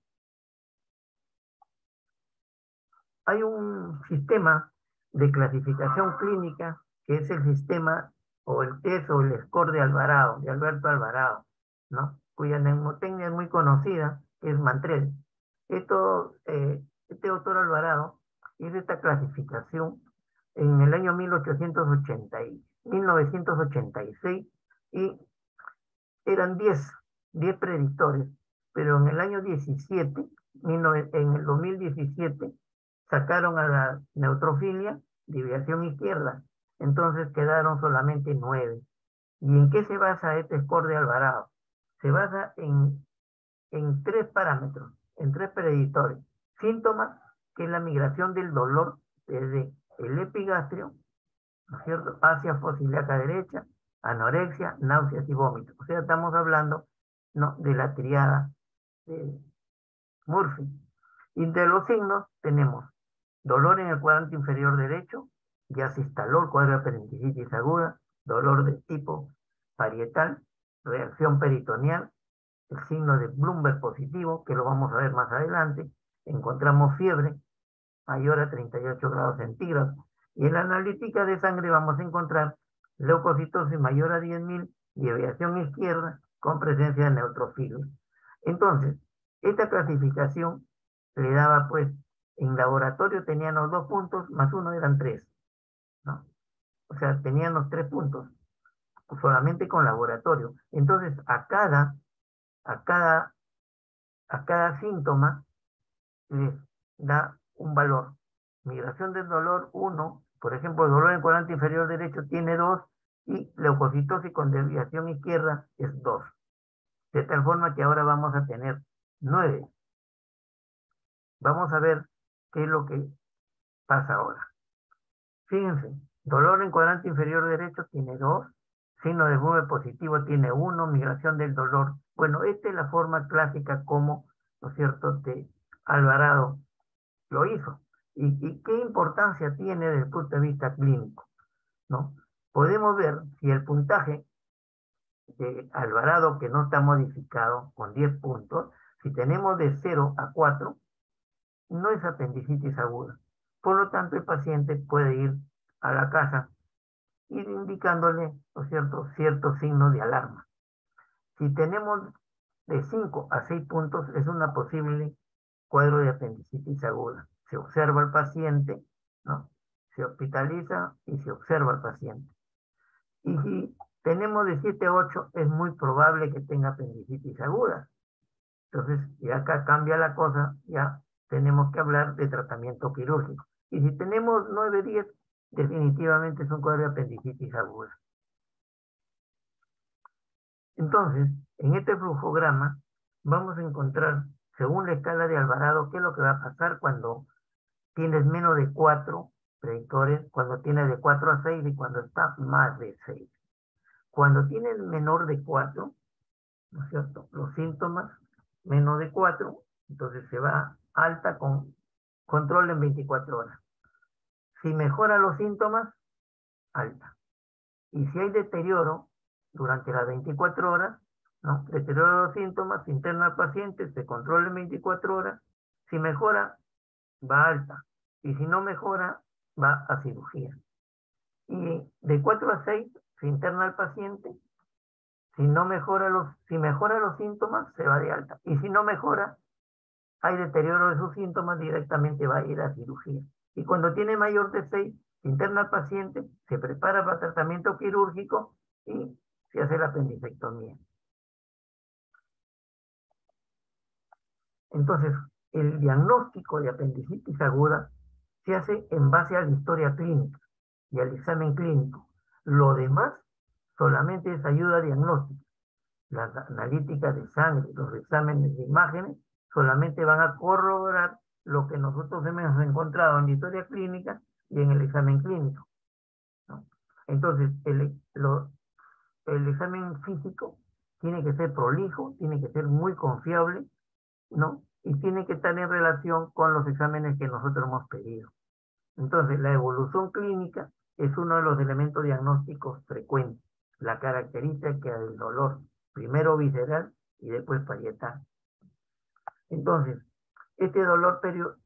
Hay un sistema de clasificación clínica que es el sistema o el test o el score de Alvarado, de Alberto Alvarado, ¿no? Cuya mnemotecnia es muy conocida, que es Mantrel. Este autor Alvarado hizo esta clasificación en el año 1986 y eran 10 predictores, pero en el año 17, en el 2017, sacaron a la neutrofilia, desviación izquierda, entonces quedaron solamente 9. ¿Y en qué se basa este score de Alvarado? Se basa en 3 parámetros, en 3 predictores. Síntomas, que es la migración del dolor desde el epigastrio, ¿no es cierto?, hacia fosa ilíaca derecha, anorexia, náuseas y vómitos. O sea, estamos hablando, ¿no?, de la triada de Murphy. Y de los signos tenemos dolor en el cuadrante inferior derecho, ya se instaló el cuadro de apendicitis aguda, dolor de tipo parietal, reacción peritoneal, el signo de Bloomberg positivo, que lo vamos a ver más adelante. Encontramos fiebre mayor a 38 grados centígrados. Y en la analítica de sangre vamos a encontrar leucocitosis mayor a 10.000, desviación izquierda con presencia de neutrofilos. Entonces, esta clasificación le daba pues, en laboratorio tenían los 2 puntos, más 1 eran 3, ¿no? O sea, tenían los 3 puntos, solamente con laboratorio. Entonces, a cada síntoma les da un valor. Migración del dolor, 1. Por ejemplo, el dolor en el cuadrante inferior derecho tiene 2 y leucocitosis con desviación izquierda es 2. De tal forma que ahora vamos a tener 9. Vamos a ver qué es lo que pasa ahora. Fíjense, dolor en cuadrante inferior derecho tiene 2, signo de Bloomberg positivo tiene 1, migración del dolor. Bueno, esta es la forma clásica como, ¿no es cierto?, de Alvarado lo hizo. ¿Y qué importancia tiene desde el punto de vista clínico? ¿No? Podemos ver si el puntaje de Alvarado, que no está modificado, con 10 puntos, si tenemos de 0 a 4, no es apendicitis aguda. Por lo tanto, el paciente puede ir a la casa ir indicándole, ¿no es cierto?, ciertos signos de alarma. Si tenemos de 5 a 6 puntos, es una posible cuadro de apendicitis aguda. Se observa al paciente, ¿no? Se hospitaliza y se observa al paciente. Y si tenemos de 7 a 8, es muy probable que tenga apendicitis aguda. Entonces, ya acá cambia la cosa, ya tenemos que hablar de tratamiento quirúrgico. Y si tenemos 9 a 10, definitivamente es un cuadro de apendicitis aguda. Entonces, en este flujograma vamos a encontrar, según la escala de Alvarado, qué es lo que va a pasar cuando tienes menos de 4 predictores, cuando tienes de 4 a 6 y cuando está más de 6. Cuando tienes menor de 4, ¿no es cierto?, los síntomas menos de 4, entonces se va alta con control en 24 horas. Si mejora los síntomas, alta. Y si hay deterioro durante las 24 horas, ¿no?, deterioro de los síntomas, se interna al paciente, se controla en 24 horas. Si mejora, va alta. Y si no mejora, va a cirugía. Y de 4 a 6 se interna al paciente. Si mejora los síntomas, se va de alta. Y si no mejora, hay deterioro de sus síntomas, directamente va a ir a cirugía. Y cuando tiene mayor de 6, se interna al paciente, se prepara para tratamiento quirúrgico y se hace la apendicectomía. Entonces, el diagnóstico de apendicitis aguda se hace en base a la historia clínica y al examen clínico. Lo demás solamente es ayuda diagnóstica. Las analíticas de sangre, los exámenes de imágenes, solamente van a corroborar lo que nosotros hemos encontrado en la historia clínica y en el examen clínico, ¿no? Entonces, el examen físico tiene que ser prolijo, tiene que ser muy confiable, ¿no? Y tiene que estar en relación con los exámenes que nosotros hemos pedido. Entonces, la evolución clínica es uno de los elementos diagnósticos frecuentes. La característica del dolor, primero visceral y después parietal. Entonces, este dolor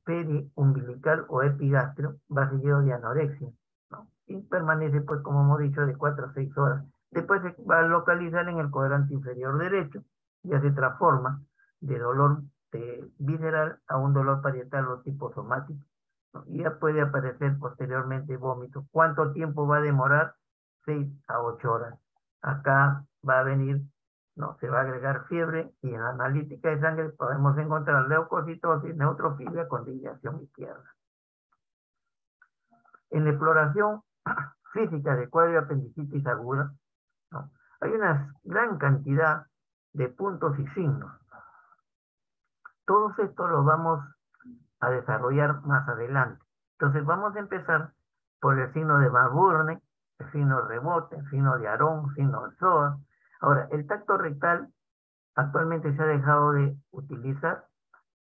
periumbilical o epigastrio va seguido de anorexia, ¿no? Y permanece, pues, como hemos dicho, de 4 a 6 horas. Después se va a localizar en el cuadrante inferior derecho, ya se transforma de dolor visceral a un dolor parietal o tipo somático, ¿no? Y ya puede aparecer posteriormente vómito. ¿Cuánto tiempo va a demorar? 6 a 8 horas. Acá va a venir, ¿no? Se va a agregar fiebre y en la analítica de sangre podemos encontrar leucocitosis, neutrofilia con desviación izquierda. En la exploración física de cuadro de apendicitis aguda, ¿no?, hay una gran cantidad de puntos y signos. Todos estos los vamos a desarrollar más adelante. Entonces vamos a empezar por el signo de Van Buren, el signo de rebote, el signo de Aron, el signo de Zoa. Ahora, el tacto rectal actualmente se ha dejado de utilizar.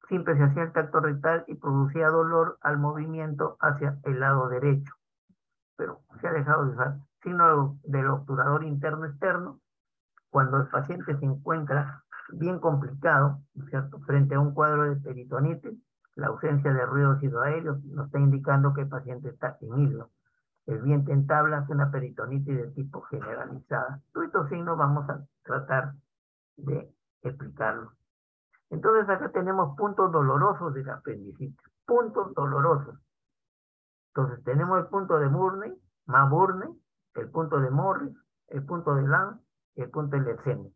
Siempre se hacía el tacto rectal y producía dolor al movimiento hacia el lado derecho, pero se ha dejado de usar. Signo del obturador interno-externo, cuando el paciente se encuentra bien complicado, ¿cierto?, frente a un cuadro de peritonitis, la ausencia de ruidos hidroaéreos nos está indicando que el paciente está en hilo. El vientre en tabla es una peritonitis de tipo generalizada. Todos estos signos vamos a tratar de explicarlos. Entonces acá tenemos puntos dolorosos de la apendicitis, puntos dolorosos. Entonces tenemos el punto de Burney, Burne, el punto de Morris, el punto de Lange y el punto de Lecene.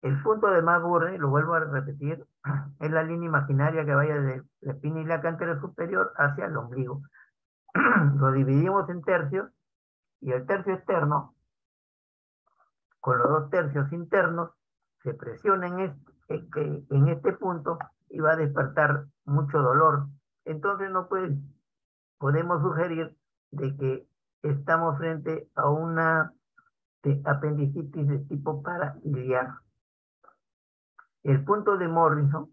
El punto de Burne, lo vuelvo a repetir, es la línea imaginaria que vaya de la espina ilíaca anterior superior hacia el ombligo. Lo dividimos en tercios y el tercio externo con los 2 tercios internos se presiona en este punto y va a despertar mucho dolor. Entonces podemos sugerir de que estamos frente a una apendicitis de tipo parailiar. El punto de Morrison,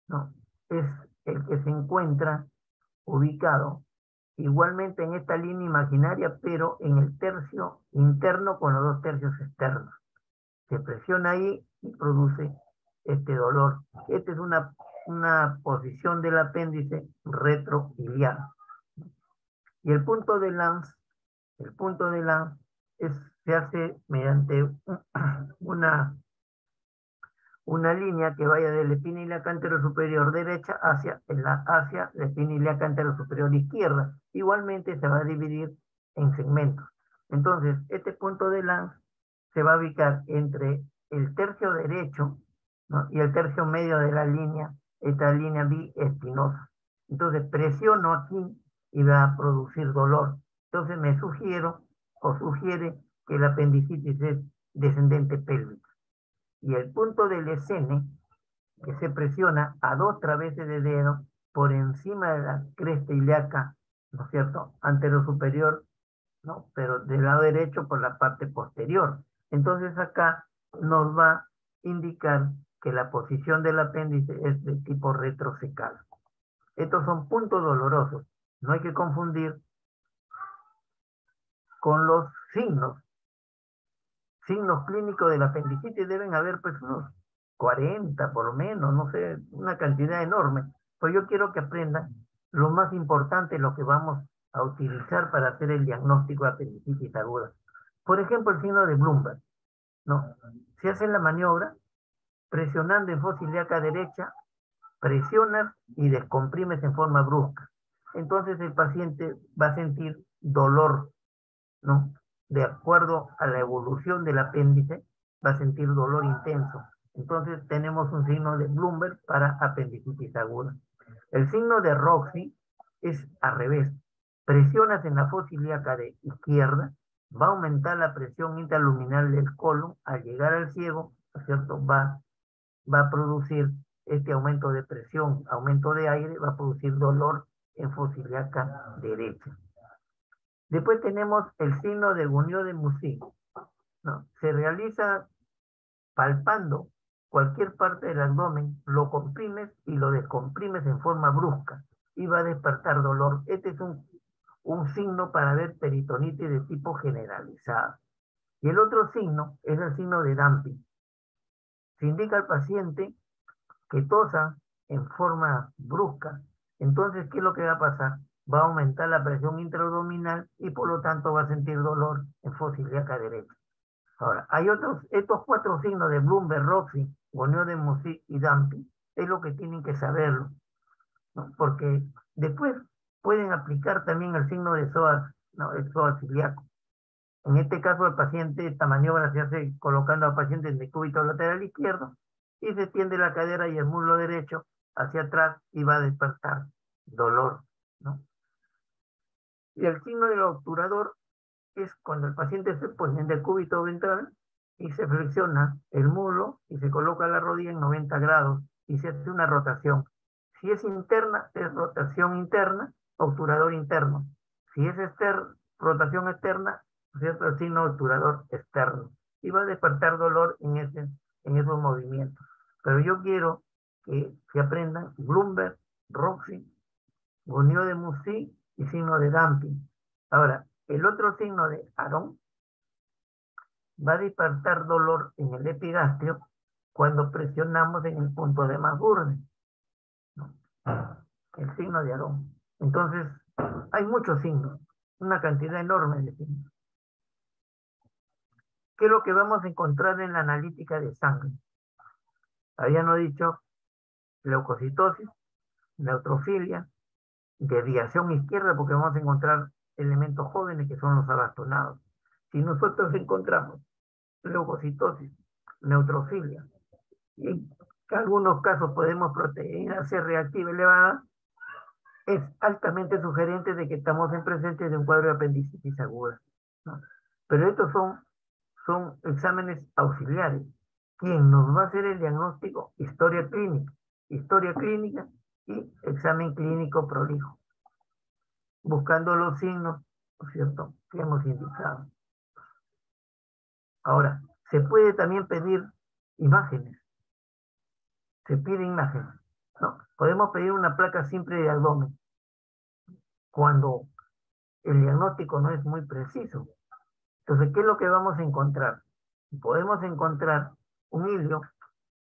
¿no?, es el que se encuentra ubicado igualmente en esta línea imaginaria, pero en el tercio interno con los 2 tercios externos. Se presiona ahí y produce este dolor. Esta es una posición del apéndice retroiliar. Y el punto de Lange El punto de Lange se hace mediante una línea que vaya del espina ilíaca anterior superior derecha hacia la espina ilíaca anterior superior izquierda. Igualmente se va a dividir en segmentos. Entonces, este punto de Lange se va a ubicar entre el tercio derecho, ¿no?, y el tercio medio de la línea, esta línea biespinosa. Entonces, presiono aquí y va a producir dolor. Entonces, me sugiere que la apendicitis es descendente pélvica. Y el punto del escene, que se presiona a 2 traveses de dedo por encima de la cresta ilíaca, ¿no es cierto?, anterior superior, ¿no?, pero del lado derecho por la parte posterior. Entonces acá nos va a indicar que la posición del apéndice es de tipo retrocecal. Estos son puntos dolorosos. No hay que confundir con los signos. Signos clínicos de la apendicitis deben haber pues unos 40 por lo menos, no sé, una cantidad enorme. Pero yo quiero que aprendan lo más importante, lo que vamos a utilizar para hacer el diagnóstico de apendicitis aguda. Por ejemplo, el signo de Bloomberg, ¿no? Se hace la maniobra presionando en fosa ilíaca derecha, presionas y descomprimes en forma brusca. Entonces el paciente va a sentir dolor, ¿no? De acuerdo a la evolución del apéndice, va a sentir dolor intenso. Entonces tenemos un signo de Bloomberg para apendicitis aguda. El signo de Roxy es al revés. Presionas en la fosa ilíaca de izquierda, va a aumentar la presión intraluminal del colon. Al llegar al ciego, ¿no es cierto?, va a producir este aumento de presión, aumento de aire, va a producir dolor en fosa ilíaca derecha. Después tenemos el signo de Guillain de Mussy, ¿no? Se realiza palpando cualquier parte del abdomen, lo comprimes y lo descomprimes en forma brusca y va a despertar dolor. Este es un signo para ver peritonitis de tipo generalizado. Y el otro signo es el signo de Damping. Se indica al paciente que tosa en forma brusca. Entonces, ¿qué es lo que va a pasar? Va a aumentar la presión intraabdominal y por lo tanto va a sentir dolor en fosa ilíaca derecha. Ahora, hay estos 4 signos de Bloomberg, Roxy, Guillain de Mussy y Damping, es lo que tienen que saberlo, ¿no? Porque después pueden aplicar también el signo de psoas, ¿no?, el psoas ilíaco. En este caso, el paciente, esta maniobra se hace colocando al paciente en decúbito lateral izquierdo y se tiende la cadera y el muslo derecho hacia atrás y va a despertar dolor, ¿no? Y el signo del obturador es cuando el paciente se pone en decúbito ventral y se flexiona el muslo y se coloca la rodilla en 90 grados y se hace una rotación. Si es interna, es rotación interna, obturador interno. Si es rotación externa, ¿cierto?, el signo obturador externo. Y va a despertar dolor en esos movimientos. Pero yo quiero que aprendan Bloomberg, Roxy, Guillain de Mussy y signo de Damping. Ahora, el otro signo de Aron va a despertar dolor en el epigastrio cuando presionamos en el punto de Masburger, ¿no? El signo de Aron. Entonces, hay muchos signos, una cantidad enorme de signos. ¿Qué es lo que vamos a encontrar en la analítica de sangre? Habíamos dicho leucocitosis, neutrofilia, desviación izquierda, porque vamos a encontrar elementos jóvenes que son los abastonados. Si nosotros encontramos leucocitosis, neutrofilia, y en algunos casos podemos proteína C reactiva elevada, es altamente sugerente de que estamos en presencia de un cuadro de apendicitis aguda, ¿no? Pero estos son exámenes auxiliares. ¿Quién nos va a hacer el diagnóstico? Historia clínica y examen clínico prolijo, buscando los signos, ¿no es cierto?, que hemos indicado. Ahora, se puede también pedir imágenes. Se pide imágenes, ¿no? Podemos pedir una placa simple de abdomen cuando el diagnóstico no es muy preciso. Entonces, ¿qué es lo que vamos a encontrar? Podemos encontrar un hilio,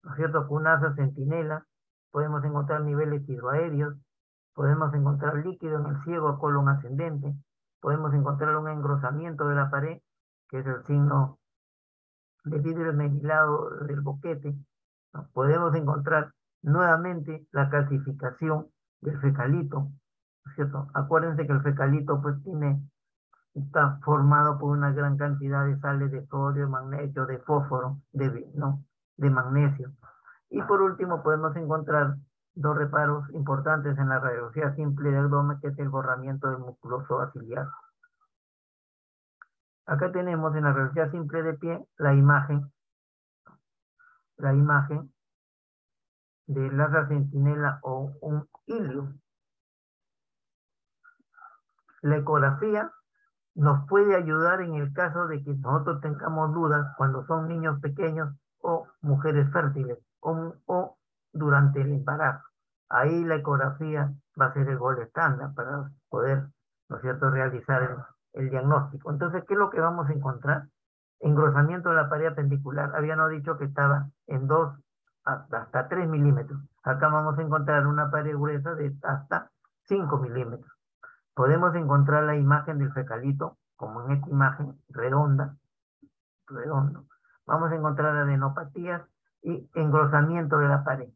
¿no es cierto?, con una asa centinela, podemos encontrar niveles hidroaéreos, podemos encontrar líquido en el ciego a colon ascendente, podemos encontrar un engrosamiento de la pared, que es el signo de vidrio esmerilado del boquete, ¿no? Podemos encontrar nuevamente la calcificación del fecalito, ¿no es cierto? Acuérdense que el fecalito pues está formado por una gran cantidad de sales de sodio, de magnesio, de fósforo, ¿no? De magnesio. Y por último podemos encontrar dos reparos importantes en la radiología simple de abdomen, que es el borramiento del musculoso ciliar. Acá tenemos en la radiología simple de pie la imagen del asa centinela o un ilio. La ecografía nos puede ayudar en el caso de que nosotros tengamos dudas cuando son niños pequeños o mujeres fértiles o durante el embarazo. Ahí la ecografía va a ser el gol estándar para poder, ¿no es cierto?, realizar el diagnóstico. Entonces, ¿qué es lo que vamos a encontrar? Engrosamiento de la pared apendicular. Habíamos dicho que estaba en 2 hasta 3 milímetros. Acá vamos a encontrar una pared gruesa de hasta 5 milímetros. Podemos encontrar la imagen del fecalito, como en esta imagen, redondo. Vamos a encontrar adenopatías y engrosamiento de la pared,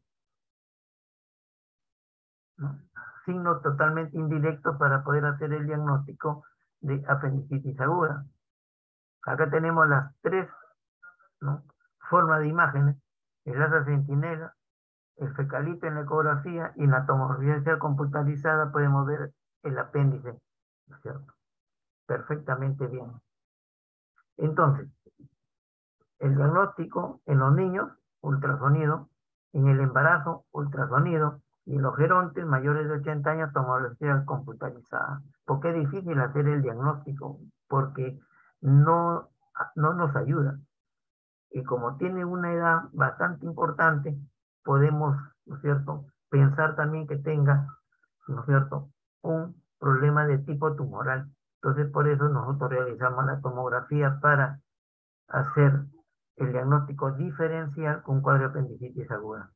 ¿no? Signos totalmente indirectos para poder hacer el diagnóstico de apendicitis aguda. Acá tenemos las tres, ¿no?, formas de imágenes: el asa centinela, el fecalito en la ecografía, y en la tomografía computarizada podemos ver el apéndice, ¿no es cierto?, perfectamente bien. Entonces, el diagnóstico en los niños, ultrasonido; en el embarazo, ultrasonido; y en los gerontes mayores de 80 años, tomografía computarizada. ¿Por qué es difícil hacer el diagnóstico? Porque no nos ayuda. Y como tiene una edad bastante importante, podemos, ¿no es cierto?, pensar también que tenga, ¿no es cierto?, un problema de tipo tumoral. Entonces, por eso nosotros realizamos la tomografía para hacer el diagnóstico diferencial con cuadro de apendicitis aguda.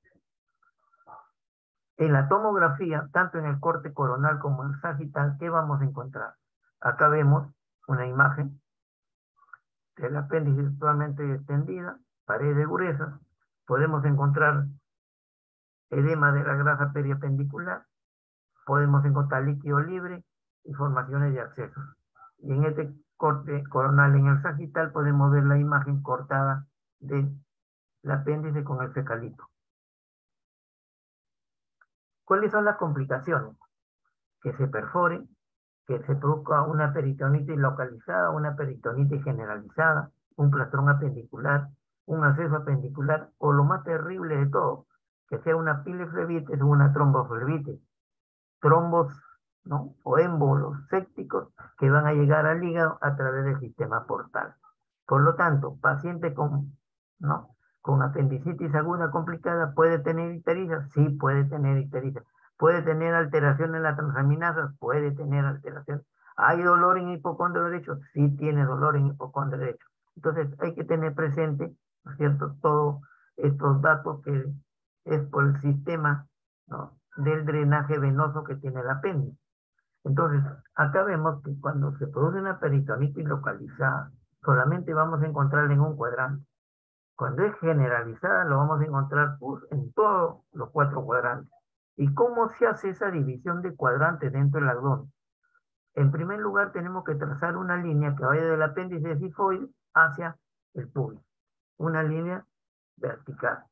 En la tomografía, tanto en el corte coronal como en el sagital, ¿qué vamos a encontrar? Acá vemos una imagen del apéndice totalmente extendida, paredes gruesas. Podemos encontrar edema de la grasa periapendicular, podemos encontrar líquido libre y formaciones de accesos. Y en este corte coronal en el sagital podemos ver la imagen cortada del apéndice con el fecalito. ¿Cuáles son las complicaciones? Que se perfore, que se produzca una peritonitis localizada, una peritonitis generalizada, un plastrón apendicular, un acceso apendicular, o lo más terrible de todo, que sea una pileflebitis o una tromboflebitis, trombos, ¿no?, o émbolos sépticos que van a llegar al hígado a través del sistema portal. Por lo tanto, paciente ¿no?, con apendicitis aguda complicada, ¿puede tener ictericia? Sí, puede tener ictericia. ¿Puede tener alteración en la transaminasa? Puede tener alteración. ¿Hay dolor en hipocondrio derecho? Sí, tiene dolor en hipocondrio derecho. Entonces, hay que tener presente, ¿no es cierto?, todos estos datos que es por el sistema, ¿no?, del drenaje venoso que tiene el apéndice. Entonces, acá vemos que cuando se produce una peritonitis localizada, solamente vamos a encontrarla en un cuadrante. Cuando es generalizada, lo vamos a encontrar en todos los 4 cuadrantes. ¿Y cómo se hace esa división de cuadrantes dentro del abdomen? En primer lugar, tenemos que trazar una línea que vaya del apéndice sifoide hacia el pubis. Una línea vertical.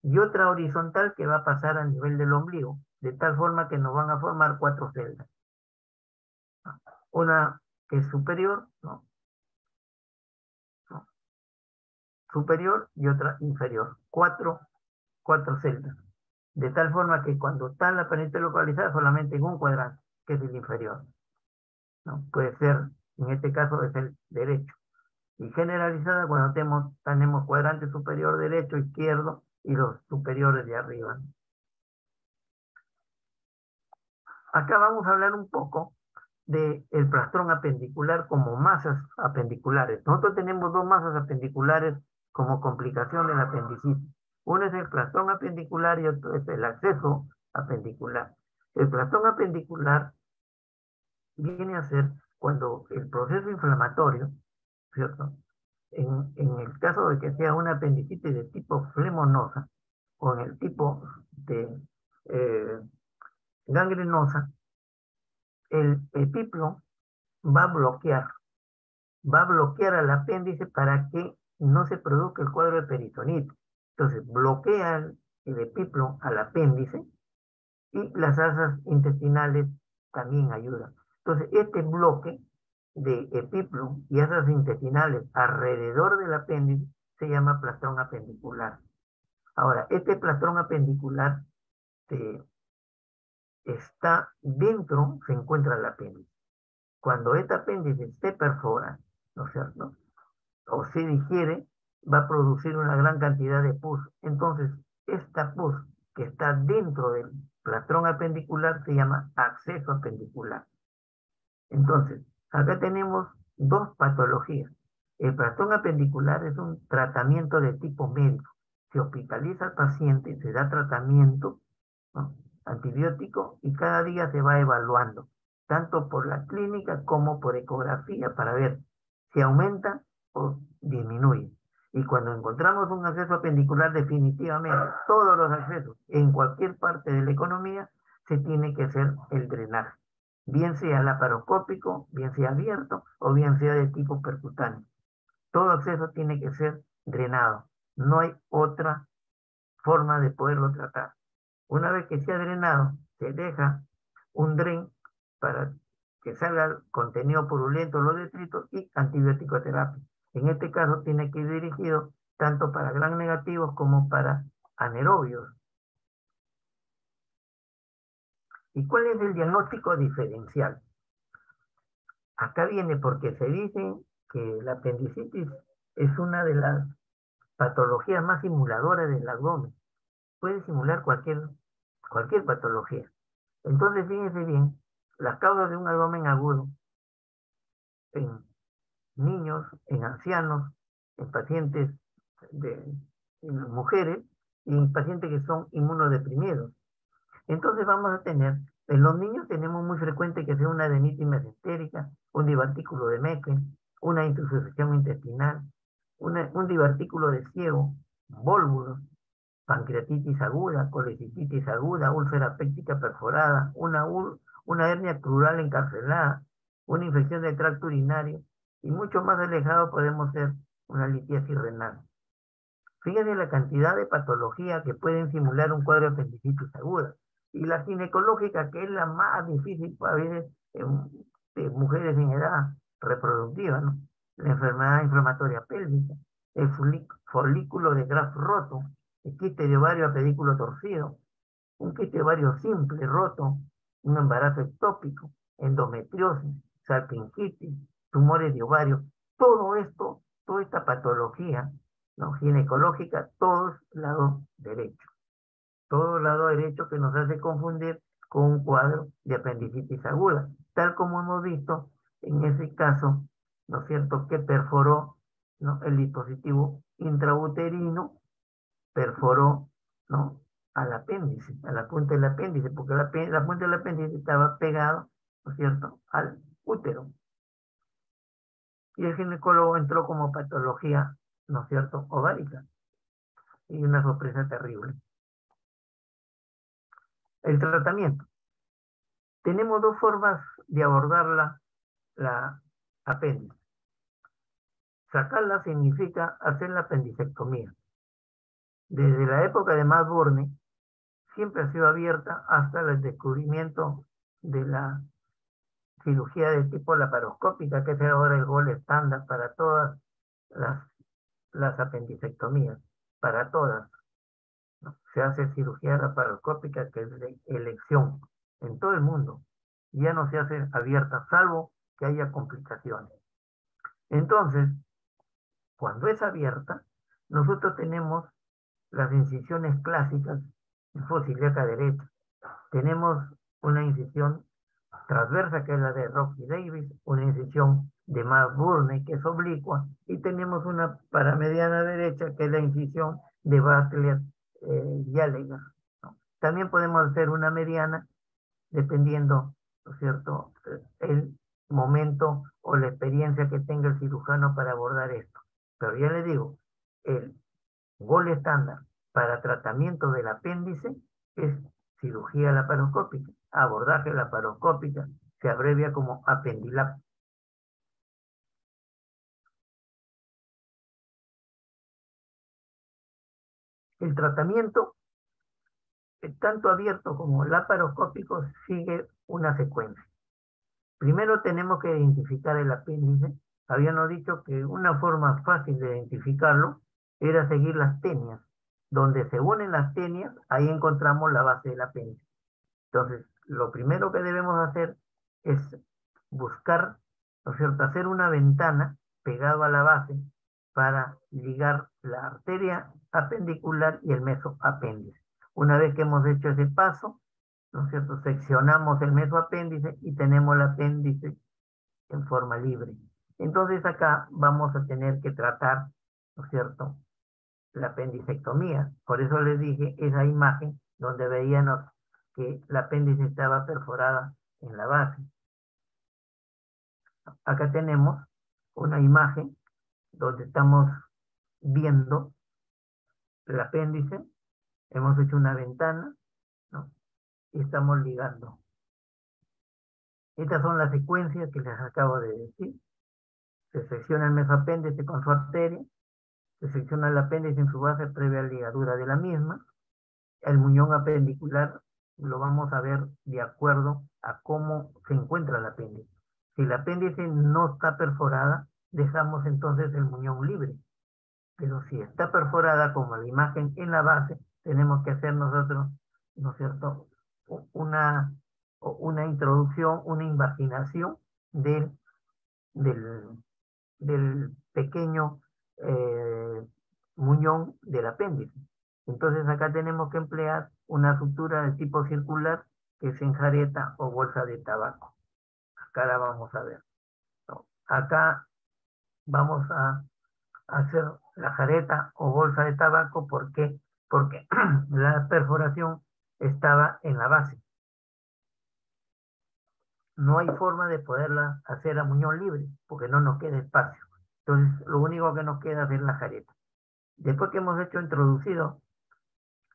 Y otra horizontal que va a pasar a nivel del ombligo, de tal forma que nos van a formar 4 celdas. Una que es superior, ¿no?, superior, y otra inferior. Cuatro celdas. De tal forma que cuando está en la pendiente localizada, solamente en un cuadrante, que es el inferior, ¿no? Puede ser, en este caso, es el derecho. Y generalizada cuando tenemos cuadrante superior derecho, izquierdo y los superiores de arriba. Acá vamos a hablar un poco del plastrón apendicular como masas apendiculares. Nosotros tenemos 2 masas apendiculares como complicación de la apendicitis. Uno es el plastrón apendicular y otro es el acceso apendicular. El plastrón apendicular viene a ser cuando el proceso inflamatorio, ¿cierto? En el caso de que sea una apendicitis de tipo flemonosa o en el tipo de eh, gangrenosa, el epiplo va a bloquear, al apéndice para que no se produzca el cuadro de peritonitis. Entonces, bloquea el epiplo al apéndice y las asas intestinales también ayudan. Entonces, este bloque de epiplo y asas intestinales alrededor del apéndice se llama plastrón apendicular. Ahora, este plastrón apendicular está dentro, se encuentra el apéndice. Cuando este apéndice se perfora, ¿no es cierto? O se digiere, va a producir una gran cantidad de pus. Entonces, esta pus que está dentro del plastrón apendicular se llama acceso apendicular. Entonces, acá tenemos dos patologías. El plastrón apendicular es un tratamiento de tipo médico. Se hospitaliza al paciente, se da tratamiento, ¿no?, antibiótico, y cada día se va evaluando, tanto por la clínica como por ecografía, para ver si aumenta o disminuye. Y cuando encontramos un acceso apendicular, definitivamente, todos los accesos en cualquier parte de la economía, se tiene que hacer el drenaje, bien sea laparoscópico, bien sea abierto o bien sea de tipo percutáneo. Todo acceso tiene que ser drenado. No hay otra forma de poderlo tratar. Una vez que se ha drenado, se deja un dren para que salga el contenido purulento, los detritos, y antibiótico terapia. En este caso tiene que ir dirigido tanto para gram negativos como para anaerobios. ¿Y cuál es el diagnóstico diferencial? Acá viene porque se dice que la apendicitis es una de las patologías más simuladoras del abdomen. Puede simular cualquier patología. Entonces, fíjense bien, las causas de un abdomen agudo en niños, en ancianos, en pacientes en mujeres y en pacientes que son inmunodeprimidos. Entonces vamos a tener, en los niños tenemos muy frecuente que sea una adenitis mesentérica, un divertículo de Meckel, una insuficiencia intestinal, un divertículo de ciego, vólvulos, pancreatitis aguda, colecistitis aguda, úlcera péptica perforada, una hernia crural encarcelada, una infección del tracto urinario, y mucho más alejado podemos ser una litiasis renal. Fíjense la cantidad de patologías que pueden simular un cuadro de apendicitis aguda. Y la ginecológica, que es la más difícil a veces en mujeres en edad reproductiva, ¿no? La enfermedad inflamatoria pélvica, el folículo de Graf roto, el quiste de ovario a pedículo torcido, un quiste de ovario simple roto, un embarazo ectópico, endometriosis, salpingitis, tumores de ovario. Todo esto, toda esta patología, ¿no?, ginecológica, todos lado derecho. Todo lado derecho, que nos hace confundir con un cuadro de apendicitis aguda, tal como hemos visto en ese caso, ¿no es cierto?, que perforó, ¿no?, el dispositivo intrauterino, perforó, ¿no?, al apéndice, a la punta del apéndice, porque la punta del apéndice estaba pegado, ¿no es cierto?, al útero. Y el ginecólogo entró como patología, ¿no es cierto?, ovárica. Y una sorpresa terrible. El tratamiento. Tenemos dos formas de abordar la apéndice. Sacarla significa hacer la apendicectomía. Desde la época de Max Borne, siempre ha sido abierta hasta el descubrimiento de la cirugía de tipo laparoscópica, que es ahora el gol estándar para todas las apendicectomías, para todas, ¿no? Se hace cirugía laparoscópica, que es de elección en todo el mundo. Ya no se hace abierta, salvo que haya complicaciones. Entonces, cuando es abierta, nosotros tenemos las incisiones clásicas en fosa ilíaca derecha. Tenemos una incisión transversa, que es la de Rocky Davis, una incisión de Max Borne, que es oblicua, y tenemos una paramediana derecha, que es la incisión de Butler Gallagher, ¿no? También podemos hacer una mediana, dependiendo, ¿no es cierto?, el momento o la experiencia que tenga el cirujano para abordar esto. Pero ya le digo, el gol estándar para tratamiento del apéndice es cirugía laparoscópica. Abordaje laparoscópica se abrevia como apendilap. El tratamiento, tanto abierto como laparoscópico, sigue una secuencia. Primero tenemos que identificar el apéndice. Habíamos dicho que una forma fácil de identificarlo era seguir las tenias. Donde se unen las tenias, ahí encontramos la base del apéndice. Entonces, lo primero que debemos hacer es buscar, ¿no es cierto?, hacer una ventana pegado a la base para ligar la arteria apendicular y el mesoapéndice. Una vez que hemos hecho ese paso, ¿no es cierto?, seccionamos el mesoapéndice y tenemos el apéndice en forma libre. Entonces acá vamos a tener que tratar, ¿no es cierto?, la apendicectomía. Por eso les dije esa imagen donde veíamos que la apéndice estaba perforada en la base. Acá tenemos una imagen donde estamos viendo el apéndice, hemos hecho una ventana, ¿no?, y estamos ligando. Estas son las secuencias que les acabo de decir. Se secciona el mesoapéndice con su arteria, se secciona el apéndice en su base previa ligadura de la misma. El muñón apendicular lo vamos a ver de acuerdo a cómo se encuentra el apéndice. Si el apéndice no está perforada, dejamos entonces el muñón libre. Pero si está perforada, como la imagen en la base, tenemos que hacer nosotros, ¿no es cierto?, una introducción, una invaginación del, del, del pequeño muñón del apéndice. Entonces acá tenemos que emplear una sutura de tipo circular que es enjareta o bolsa de tabaco. Acá la vamos a ver, ¿no? Acá vamos a hacer la jareta o bolsa de tabaco. ¿Por qué? Porque la perforación estaba en la base. No hay forma de poderla hacer a muñón libre porque no nos queda espacio. Entonces lo único que nos queda es la jareta. Después que hemos hecho introducido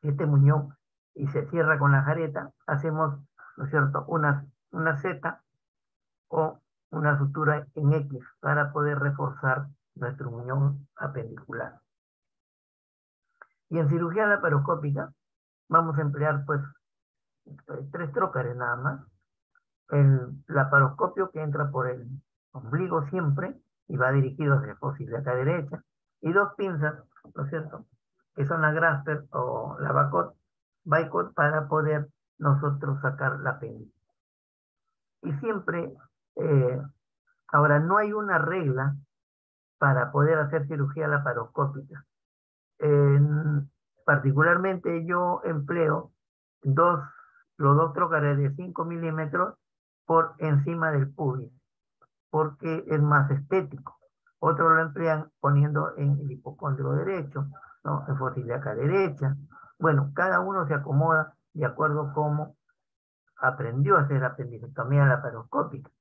este muñón y se cierra con la jareta, hacemos, ¿no es cierto?, una Z o una sutura en X para poder reforzar nuestro muñón apendicular. Y en cirugía laparoscópica vamos a emplear pues 3 trócares nada más. El laparoscopio que entra por el ombligo siempre y va dirigido hacia el fósil de acá derecha, y 2 pinzas, ¿no es cierto?, que son la Grasper o la Bicot para poder nosotros sacar la apéndice. Y siempre, ahora no hay una regla para poder hacer cirugía laparoscópica. Particularmente yo empleo los 2 trócares de 5 milímetros por encima del pubis, porque es más estético. Otros lo emplean poniendo en el hipocondrio derecho, ¿no?, en fósil de acá derecha. Bueno, cada uno se acomoda de acuerdo a cómo aprendió a hacer apendicectomía laparoscópica.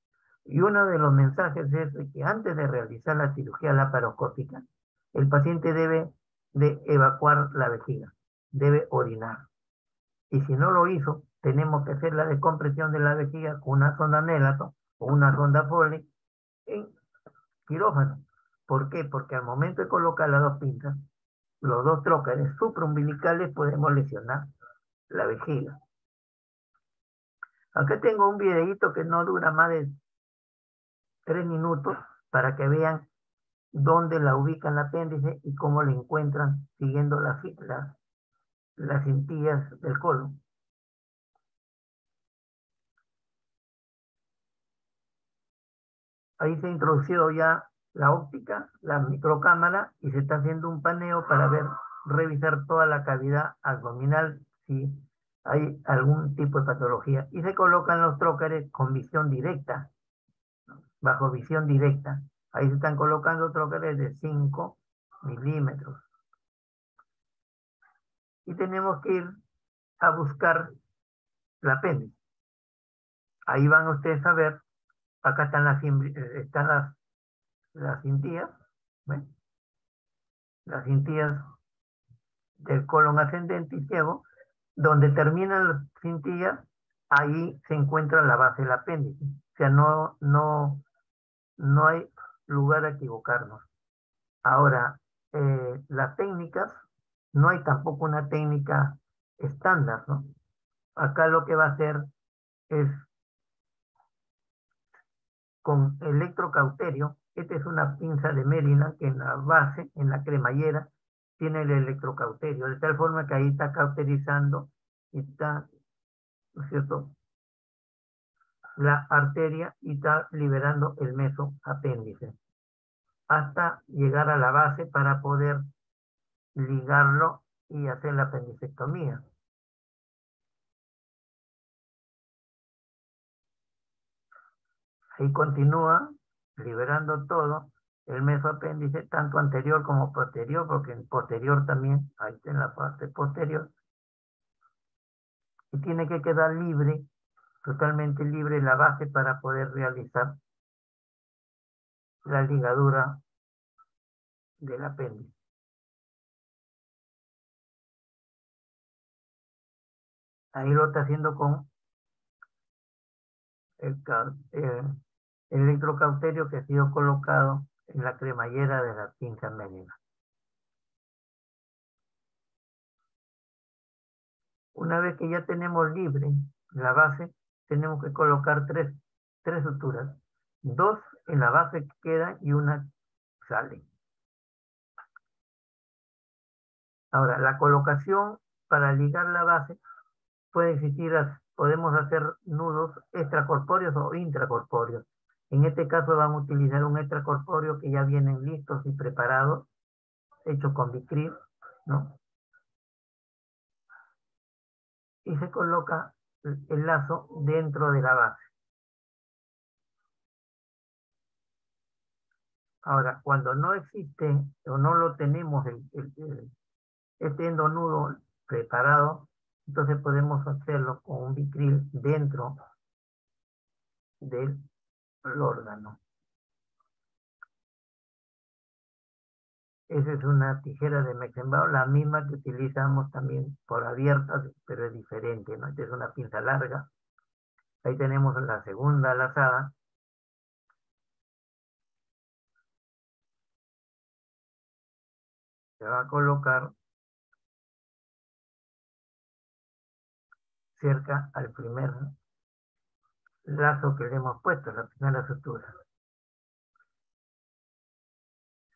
Y uno de los mensajes es que antes de realizar la cirugía laparoscópica, el paciente debe de evacuar la vejiga, debe orinar. Y si no lo hizo, tenemos que hacer la descompresión de la vejiga con una sonda Nelaton o una sonda Foley en quirófano. ¿Por qué? Porque al momento de colocar las 2 pinzas, los 2 trócares supraumbilicales, podemos lesionar la vejiga. Acá tengo un videíto que no dura más de 3 minutos para que vean dónde la ubican el apéndice y cómo la encuentran siguiendo las cintillas del colon. Ahí se ha introducido ya la óptica, la microcámara, y se está haciendo un paneo para revisar toda la cavidad abdominal si hay algún tipo de patología. Y se colocan los trócares con visión directa, bajo visión directa. Ahí se están colocando trócares de 5 milímetros. Y tenemos que ir a buscar la apéndice. Ahí van ustedes a ver acá están las cintillas, ¿ven? Las cintillas del colon ascendente y ciego, donde terminan las cintillas, ahí se encuentra la base del apéndice. O sea, no hay lugar a equivocarnos. Ahora, las técnicas, no hay tampoco una técnica estándar, ¿no? Acá lo que va a hacer es con electrocauterio. Esta es una pinza de Maryland que en la base, en la cremallera, tiene el electrocauterio, de tal forma que ahí está cauterizando y está, ¿no es cierto?, la arteria y está liberando el mesoapéndice hasta llegar a la base para poder ligarlo y hacer la apendicectomía. Ahí continúa liberando todo el mesoapéndice, tanto anterior como posterior, porque en posterior también, ahí está en la parte posterior, y tiene que quedar libre, totalmente libre la base para poder realizar la ligadura del apéndice. Ahí lo está haciendo con el electrocauterio que ha sido colocado en la cremallera de la pinza médica. Una vez que ya tenemos libre la base, tenemos que colocar tres suturas. Dos en la base que queda y una sale. Ahora, la colocación para ligar la base puede existir, podemos hacer nudos extracorpóreos o intracorpóreos. En este caso vamos a utilizar un extracorpóreo que ya vienen listos y preparados, hecho con Vicryl, ¿no? Y se coloca el lazo dentro de la base. Ahora, cuando no existe o no lo tenemos este endonudo preparado, entonces podemos hacerlo con un Vicryl dentro del órgano. Esa es una tijera de Meckenbauer, la misma que utilizamos también por abiertas, pero es diferente, ¿no? Esta es una pinza larga. Ahí tenemos la segunda lazada. Se va a colocar cerca al primer lazo que le hemos puesto, la primera sutura.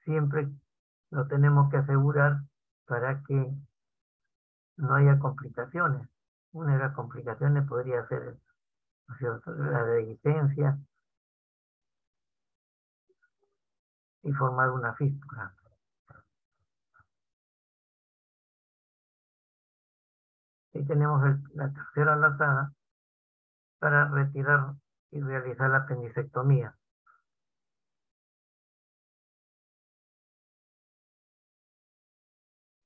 Siempre lo tenemos que asegurar para que no haya complicaciones. Una de las complicaciones podría ser, ¿no es cierto?, la dehiscencia y formar una fístula. Ahí tenemos la tercera lazada para retirar y realizar la apendicectomía.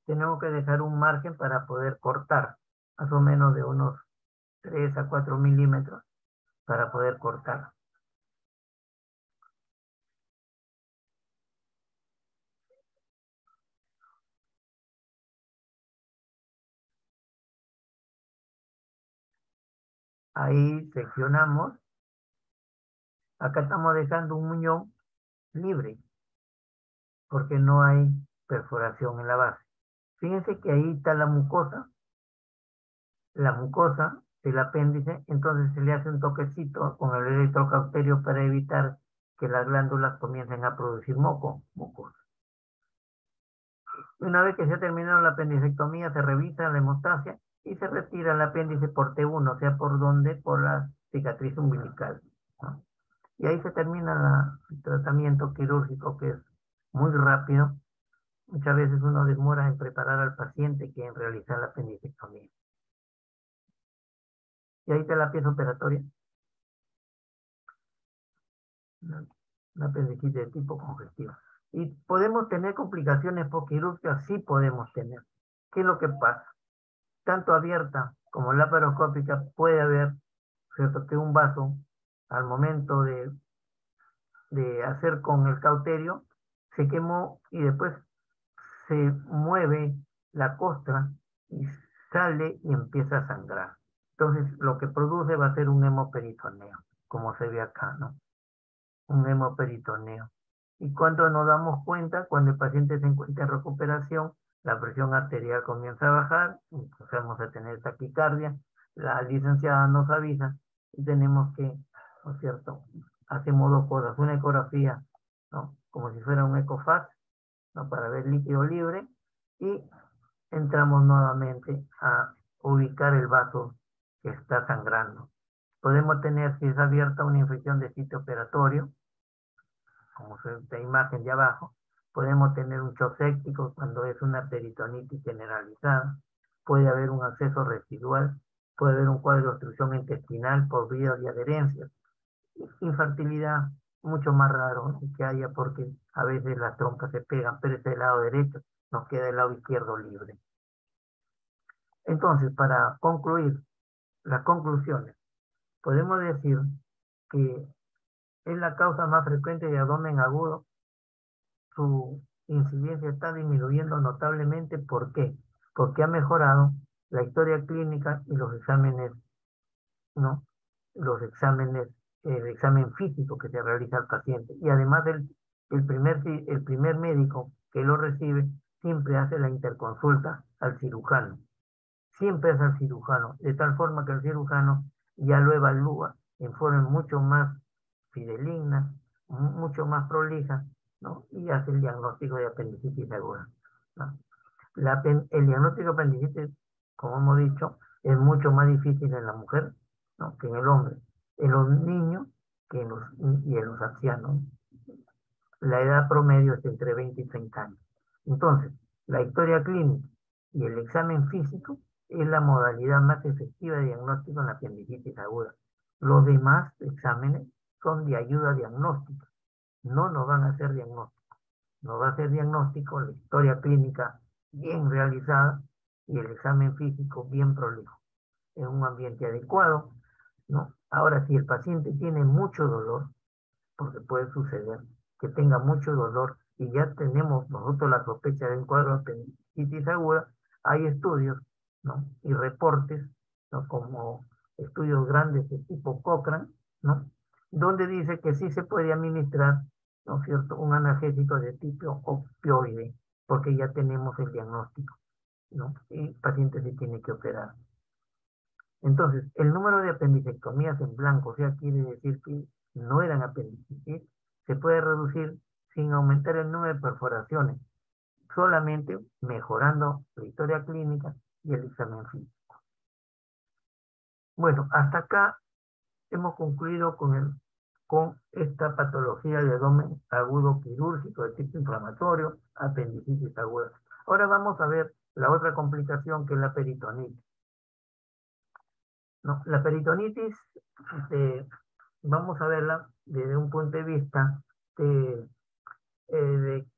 Tenemos que dejar un margen para poder cortar, más o menos de unos 3 a 4 milímetros para poder cortar. Ahí seccionamos. Acá estamos dejando un muñón libre porque no hay perforación en la base. Fíjense que ahí está la mucosa del apéndice, entonces se le hace un toquecito con el electrocauterio para evitar que las glándulas comiencen a producir mucosa. Una vez que se ha terminado la apendicectomía, se revisa la hemostasia y se retira el apéndice por T1, o sea, ¿por dónde? Por la cicatriz umbilical, ¿no? Y ahí se termina el tratamiento quirúrgico, que es muy rápido. Muchas veces uno demora en preparar al paciente que en realizar la apendicectomía. Y ahí está la pieza operatoria. Una apendicitis de tipo congestivo. ¿Y podemos tener complicaciones postquirúrgicas? Sí podemos tener. ¿Qué es lo que pasa? Tanto abierta como laparoscópica puede haber, ¿cierto?, que un vaso al momento de de hacer con el cauterio, se quemó y después se mueve la costra y sale y empieza a sangrar. Entonces, lo que produce va a ser un hemoperitoneo, como se ve acá, ¿no? Un hemoperitoneo. Y cuando nos damos cuenta, cuando el paciente se encuentra en recuperación, la presión arterial comienza a bajar, empezamos a tener taquicardia, la licenciada nos avisa y tenemos que, ¿no es cierto?, hacemos dos cosas, una ecografía, ¿no?, como si fuera un ecofaz, ¿no?, para ver líquido libre, y entramos nuevamente a ubicar el vaso que está sangrando. Podemos tener, si es abierta, una infección de sitio operatorio, como la imagen de abajo. Podemos tener un shock séptico cuando es una peritonitis generalizada. Puede haber un acceso residual. Puede haber un cuadro de obstrucción intestinal por vía de adherencias. Infertilidad, mucho más raro que haya porque a veces las trompas se pegan, pero es del lado derecho, nos queda el lado izquierdo libre. Entonces, para concluir las conclusiones, podemos decir que es la causa más frecuente de abdomen agudo. Su incidencia está disminuyendo notablemente. ¿Por qué? Porque ha mejorado la historia clínica y los exámenes, ¿no? Los exámenes, el examen físico que se realiza al paciente. Y además el primer médico que lo recibe siempre hace la interconsulta al cirujano. Siempre es al cirujano, de tal forma que el cirujano ya lo evalúa en forma mucho más fideligna, mucho más prolija, ¿no? Y hace el diagnóstico de apendicitis aguda, ¿no? El diagnóstico de apendicitis, como hemos dicho, es mucho más difícil en la mujer, ¿no?, que en el hombre, en los niños y en los ancianos. La edad promedio es entre 20 y 30 años. Entonces, la historia clínica y el examen físico es la modalidad más efectiva de diagnóstico en la apendicitis aguda. Los demás exámenes son de ayuda diagnóstica, no nos van a hacer diagnóstico. Nos va a hacer diagnóstico la historia clínica bien realizada y el examen físico bien prolijo, en un ambiente adecuado, ¿no? Ahora, si el paciente tiene mucho dolor, porque puede suceder que tenga mucho dolor y ya tenemos nosotros la sospecha de un cuadro de apendicitis aguda, hay estudios, ¿no?, y reportes, ¿no?, como estudios grandes de tipo Cochrane, ¿no?, donde dice que sí se puede administrar, ¿no es cierto?, un analgésico de tipo opioide, porque ya tenemos el diagnóstico, ¿no?, y el paciente se tiene que operar. Entonces, el número de apendicectomías en blanco, o sea, quiere decir que no eran apendicitis, se puede reducir sin aumentar el número de perforaciones, solamente mejorando la historia clínica y el examen físico. Bueno, hasta acá hemos concluido con esta patología de abdomen agudo quirúrgico de tipo inflamatorio, apendicitis aguda. Ahora vamos a ver la otra complicación, que es la peritonitis. No, la peritonitis, vamos a verla desde un punto de vista de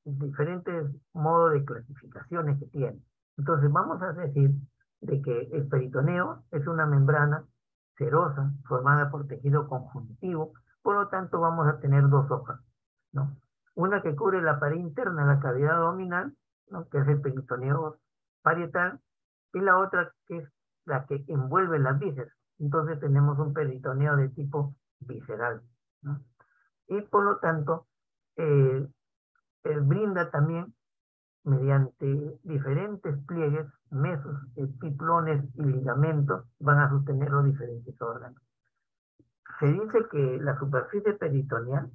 diferentes modos de clasificaciones que tiene. Entonces vamos a decir de que el peritoneo es una membrana serosa formada por tejido conjuntivo, por lo tanto vamos a tener dos hojas, ¿no? Una que cubre la pared interna de la cavidad abdominal, ¿no?, que es el peritoneo parietal, y la otra que es la que envuelve las vísceras. Entonces tenemos un peritoneo de tipo visceral, ¿no? Y por lo tanto, brinda también, mediante diferentes pliegues, mesos, epiplones y ligamentos, van a sostener los diferentes órganos. Se dice que la superficie peritoneal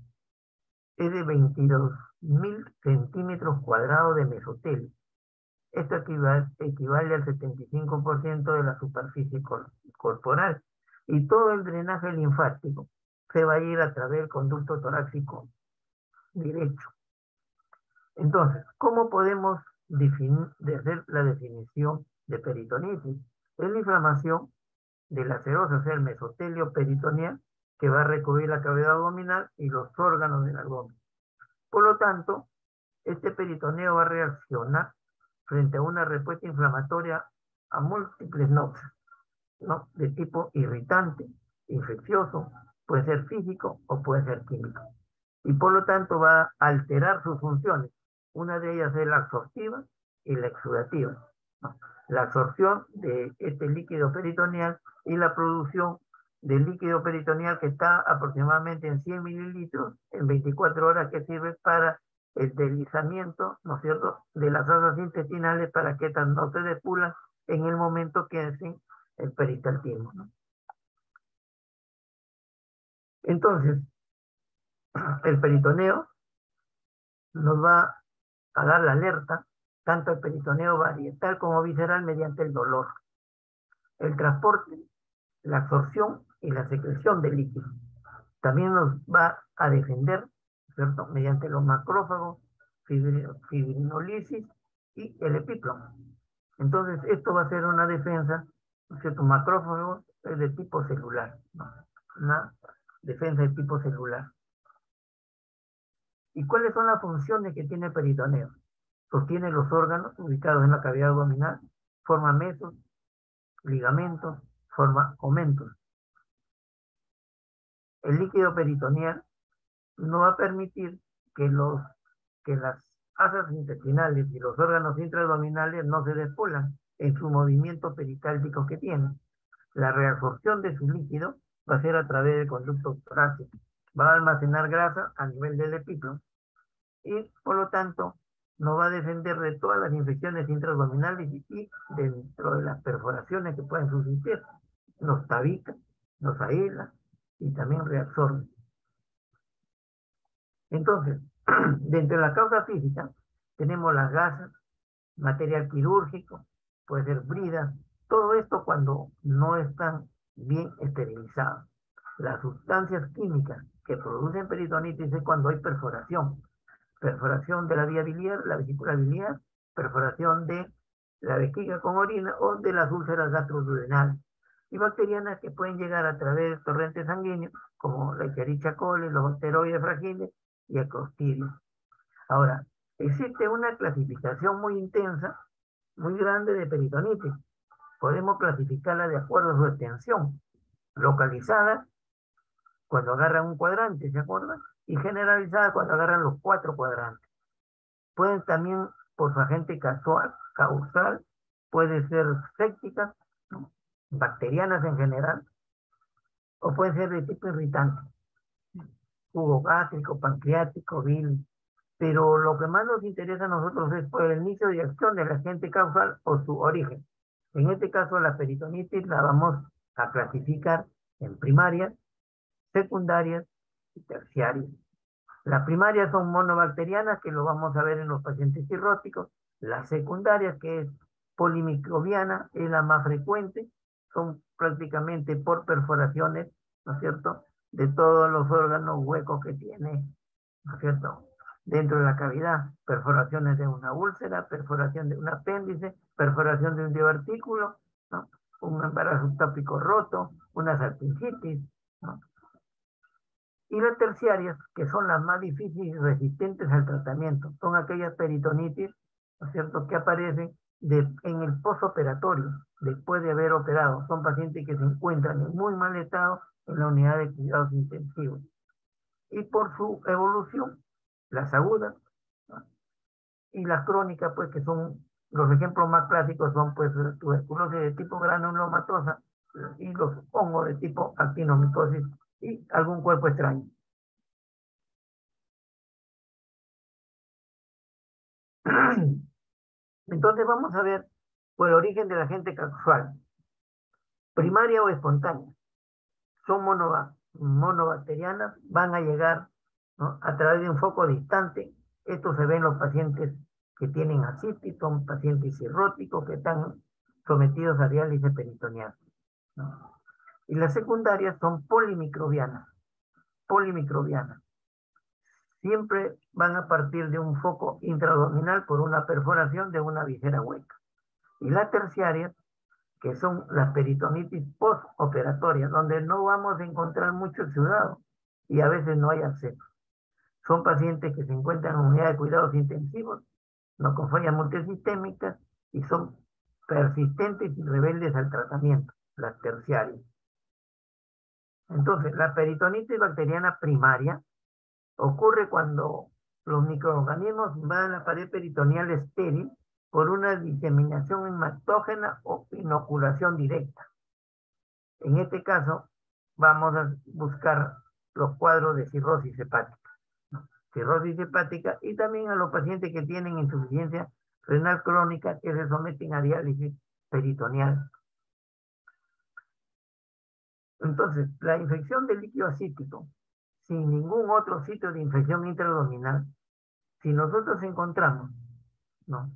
es de 22.000 centímetros cuadrados de mesotelio. Esto equivale al 75% de la superficie corporal. Y todo el drenaje linfático se va a ir a través del conducto torácico derecho. Entonces, ¿cómo podemos hacer la definición de peritonitis? Es la inflamación de la serosa, o sea, el mesotelio peritoneal, que va a recubrir la cavidad abdominal y los órganos del abdomen. Por lo tanto, este peritoneo va a reaccionar frente a una respuesta inflamatoria a múltiples noxes, ¿no?, de tipo irritante, infeccioso, puede ser físico o puede ser químico. y por lo tanto va a alterar sus funciones. Una de ellas es la absortiva y la exudativa, ¿no? La absorción de este líquido peritoneal y la producción del líquido peritoneal, que está aproximadamente en 100 mililitros en 24 horas, que sirve para el deslizamiento, ¿no es cierto?, de las asas intestinales, para que estas no se depulan en el momento que hacen el peristaltismo, ¿no? Entonces, el peritoneo nos va a dar la alerta, tanto el peritoneo varietal como visceral, mediante el dolor, el transporte, la absorción y la secreción del líquido. También nos va a defender, ¿cierto?, mediante los macrófagos, fibrinolisis y el epíplomo. Entonces, esto va a ser una defensa, ¿cierto? Macrófagos es de tipo celular, ¿no? Una defensa de tipo celular. ¿Y cuáles son las funciones que tiene el peritoneo? Sostiene los órganos ubicados en la cavidad abdominal, forma mesos, ligamentos, forma omentos. El líquido peritoneal no va a permitir que las asas intestinales y los órganos intraabdominales no se despolan en su movimiento peristáltico que tienen. La reabsorción de su líquido va a ser a través del conducto torácico. Va a almacenar grasa a nivel del epíplomo y, por lo tanto, nos va a defender de todas las infecciones intraabdominales y dentro de las perforaciones que pueden subsistir. Nos tabica, nos aísla y también reabsorbe. Entonces, dentro de la causa física, tenemos las gasas, material quirúrgico, puede ser bridas, todo esto cuando no están bien esterilizados. Las sustancias químicas que producen peritonitis es cuando hay perforación de la vía biliar, la vesícula biliar, perforación de la vejiga con orina o de las úlceras gastroduodenales, y bacterianas que pueden llegar a través de torrentes sanguíneos, como la Escherichia coli, los bacteroides fragiles y el Clostridium. Ahora, existe una clasificación muy intensa, muy grande de peritonitis. Podemos clasificarla de acuerdo a su extensión. Localizada, cuando agarran un cuadrante, ¿se acuerdan? Y generalizada cuando agarran los 4 cuadrantes. Pueden también, por su agente causal, puede ser sépticas, ¿no?, bacterianas en general, o pueden ser de tipo irritante, jugo gástrico, pancreático, bilis. Pero lo que más nos interesa a nosotros es por el inicio de acción del agente causal o su origen. En este caso, la peritonitis la vamos a clasificar en primarias, secundarias y terciarias. Las primarias son monobacterianas, que lo vamos a ver en los pacientes cirróticos. Las secundarias, que es polimicrobiana, es la más frecuente, son prácticamente por perforaciones, ¿no es cierto?, de todos los órganos huecos que tiene, ¿no es cierto?, dentro de la cavidad. Perforaciones de una úlcera, perforación de un apéndice, perforación de un divertículo, ¿no?, un embarazo ectópico roto, una salpingitis, ¿no? Y las terciarias, que son las más difíciles y resistentes al tratamiento, son aquellas peritonitis, ¿no es cierto?, que aparecen en el postoperatorio, después de haber operado. Son pacientes que se encuentran en muy mal estado en la unidad de cuidados intensivos. Y por su evolución, las agudas, ¿no?, y las crónicas, pues, que son los ejemplos más clásicos, son pues la tuberculosis de tipo granulomatosa y los hongos de tipo actinomicosis y algún cuerpo extraño. Entonces vamos a ver por el origen del agente causal, primaria o espontánea. Son monobacterianas, van a llegar, ¿no?, a través de un foco distante. Esto se ve en los pacientes que tienen ascitis, son pacientes cirróticos que están sometidos a diálisis peritoneal, ¿no? Y las secundarias son polimicrobianas. Siempre van a partir de un foco intraabdominal por una perforación de una visera hueca. Y las terciarias, que son las peritonitis postoperatorias, donde no vamos a encontrar mucho exudado y a veces no hay acceso. Son pacientes que se encuentran en unidad de cuidados intensivos, no con fallas multisistémicas, y son persistentes y rebeldes al tratamiento, las terciarias. Entonces, la peritonitis bacteriana primaria Ocurre cuando los microorganismos invaden la pared peritoneal estéril por una diseminación hematógena o inoculación directa. En este caso, vamos a buscar los cuadros de cirrosis hepática. Cirrosis hepática y también a los pacientes que tienen insuficiencia renal crónica que se someten a diálisis peritoneal. Entonces, la infección del líquido ascítico, sin ningún otro sitio de infección intraabdominal, si nosotros encontramos, ¿no?,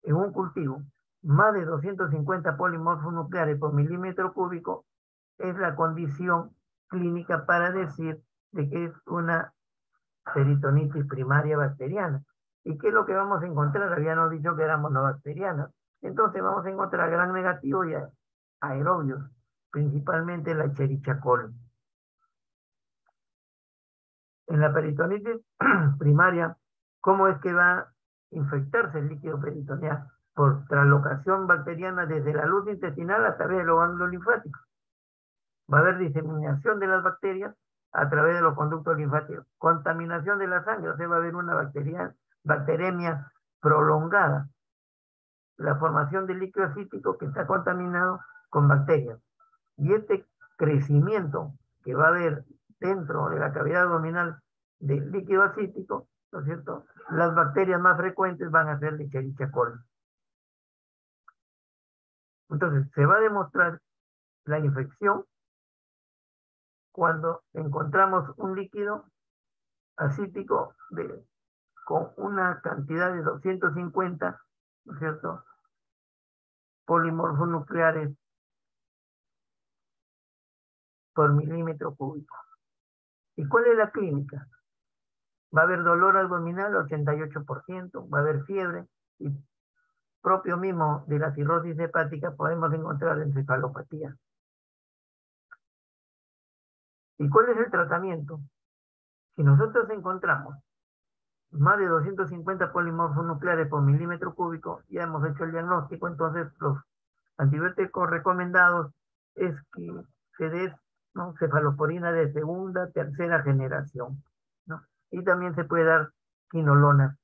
en un cultivo más de 250 polimorfos nucleares por milímetro cúbico, es la condición clínica para decir de que es una peritonitis primaria bacteriana. ¿Y qué es lo que vamos a encontrar? Habíamos dicho que era monobacteriana. Entonces vamos a encontrar gran negativo y aerobios, principalmente la Escherichia coli. En la peritonitis primaria, ¿cómo es que va a infectarse el líquido peritoneal? Por translocación bacteriana desde la luz intestinal a través de los ganglios linfáticos. Va a haber diseminación de las bacterias a través de los conductos linfáticos. Contaminación de la sangre, o sea, va a haber una bacteremia prolongada. La formación del líquido ascítico que está contaminado con bacterias. Y este crecimiento que va a haber dentro de la cavidad abdominal del líquido ascítico, ¿no es cierto? Las bacterias más frecuentes van a ser la Escherichia coli. Entonces, se va a demostrar la infección cuando encontramos un líquido ascítico con una cantidad de 250, ¿no es cierto?, polimorfos nucleares por milímetro cúbico. ¿Y cuál es la clínica? Va a haber dolor abdominal, 88%, va a haber fiebre, y propio mismo de la cirrosis hepática podemos encontrar encefalopatía. ¿Y cuál es el tratamiento? Si nosotros encontramos más de 250 polimorfos nucleares por milímetro cúbico, ya hemos hecho el diagnóstico, entonces los antibióticos recomendados es que se dé, ¿no?, cefalosporina de segunda, tercera generación, ¿no? Y también se puede dar quinolona.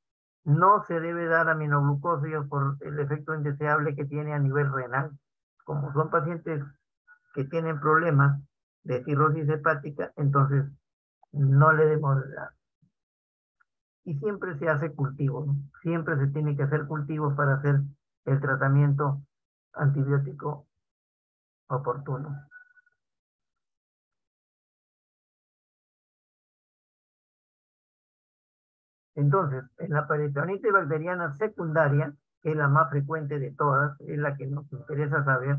No se debe dar aminoglucósidos por el efecto indeseable que tiene a nivel renal. Como son pacientes que tienen problemas de cirrosis hepática, entonces no le debemos dar. Y siempre se hace cultivo, ¿no? Siempre se tiene que hacer cultivo para hacer el tratamiento antibiótico oportuno. Entonces, en la peritonitis bacteriana secundaria, que es la más frecuente de todas, es la que nos interesa saber,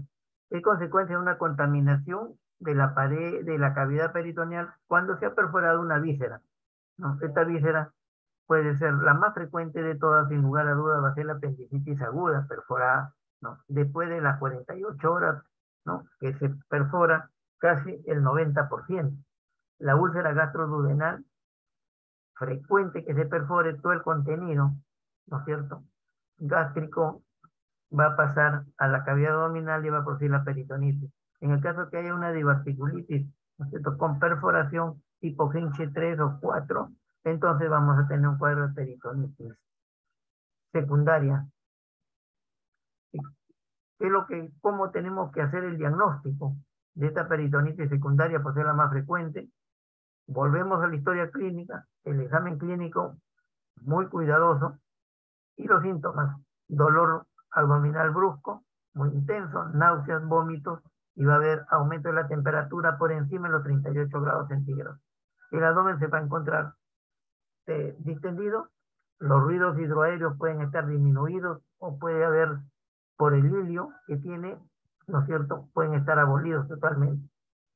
es consecuencia de una contaminación de la pared, de la cavidad peritoneal, cuando se ha perforado una víscera, ¿no? Esta víscera puede ser la más frecuente de todas, sin lugar a dudas, va a ser la apendicitis aguda, perforada, ¿no?, después de las 48 horas, ¿no?, que se perfora casi el 90%. La úlcera gastroduodenal, frecuente que se perfore todo el contenido, ¿no es cierto?, gástrico, va a pasar a la cavidad abdominal y va a producir la peritonitis. En el caso que haya una diverticulitis, ¿no es cierto?, con perforación tipo Hinche 3 o 4, entonces vamos a tener un cuadro de peritonitis secundaria. ¿Cómo tenemos que hacer el diagnóstico de esta peritonitis secundaria por ser la más frecuente? Volvemos a la historia clínica, el examen clínico muy cuidadoso y los síntomas: dolor abdominal brusco, muy intenso, náuseas, vómitos, y va a haber aumento de la temperatura por encima de los 38 grados centígrados. El abdomen se va a encontrar distendido, los ruidos hidroaéreos pueden estar disminuidos o puede haber, por el hilio que tiene, ¿no es cierto?, pueden estar abolidos totalmente.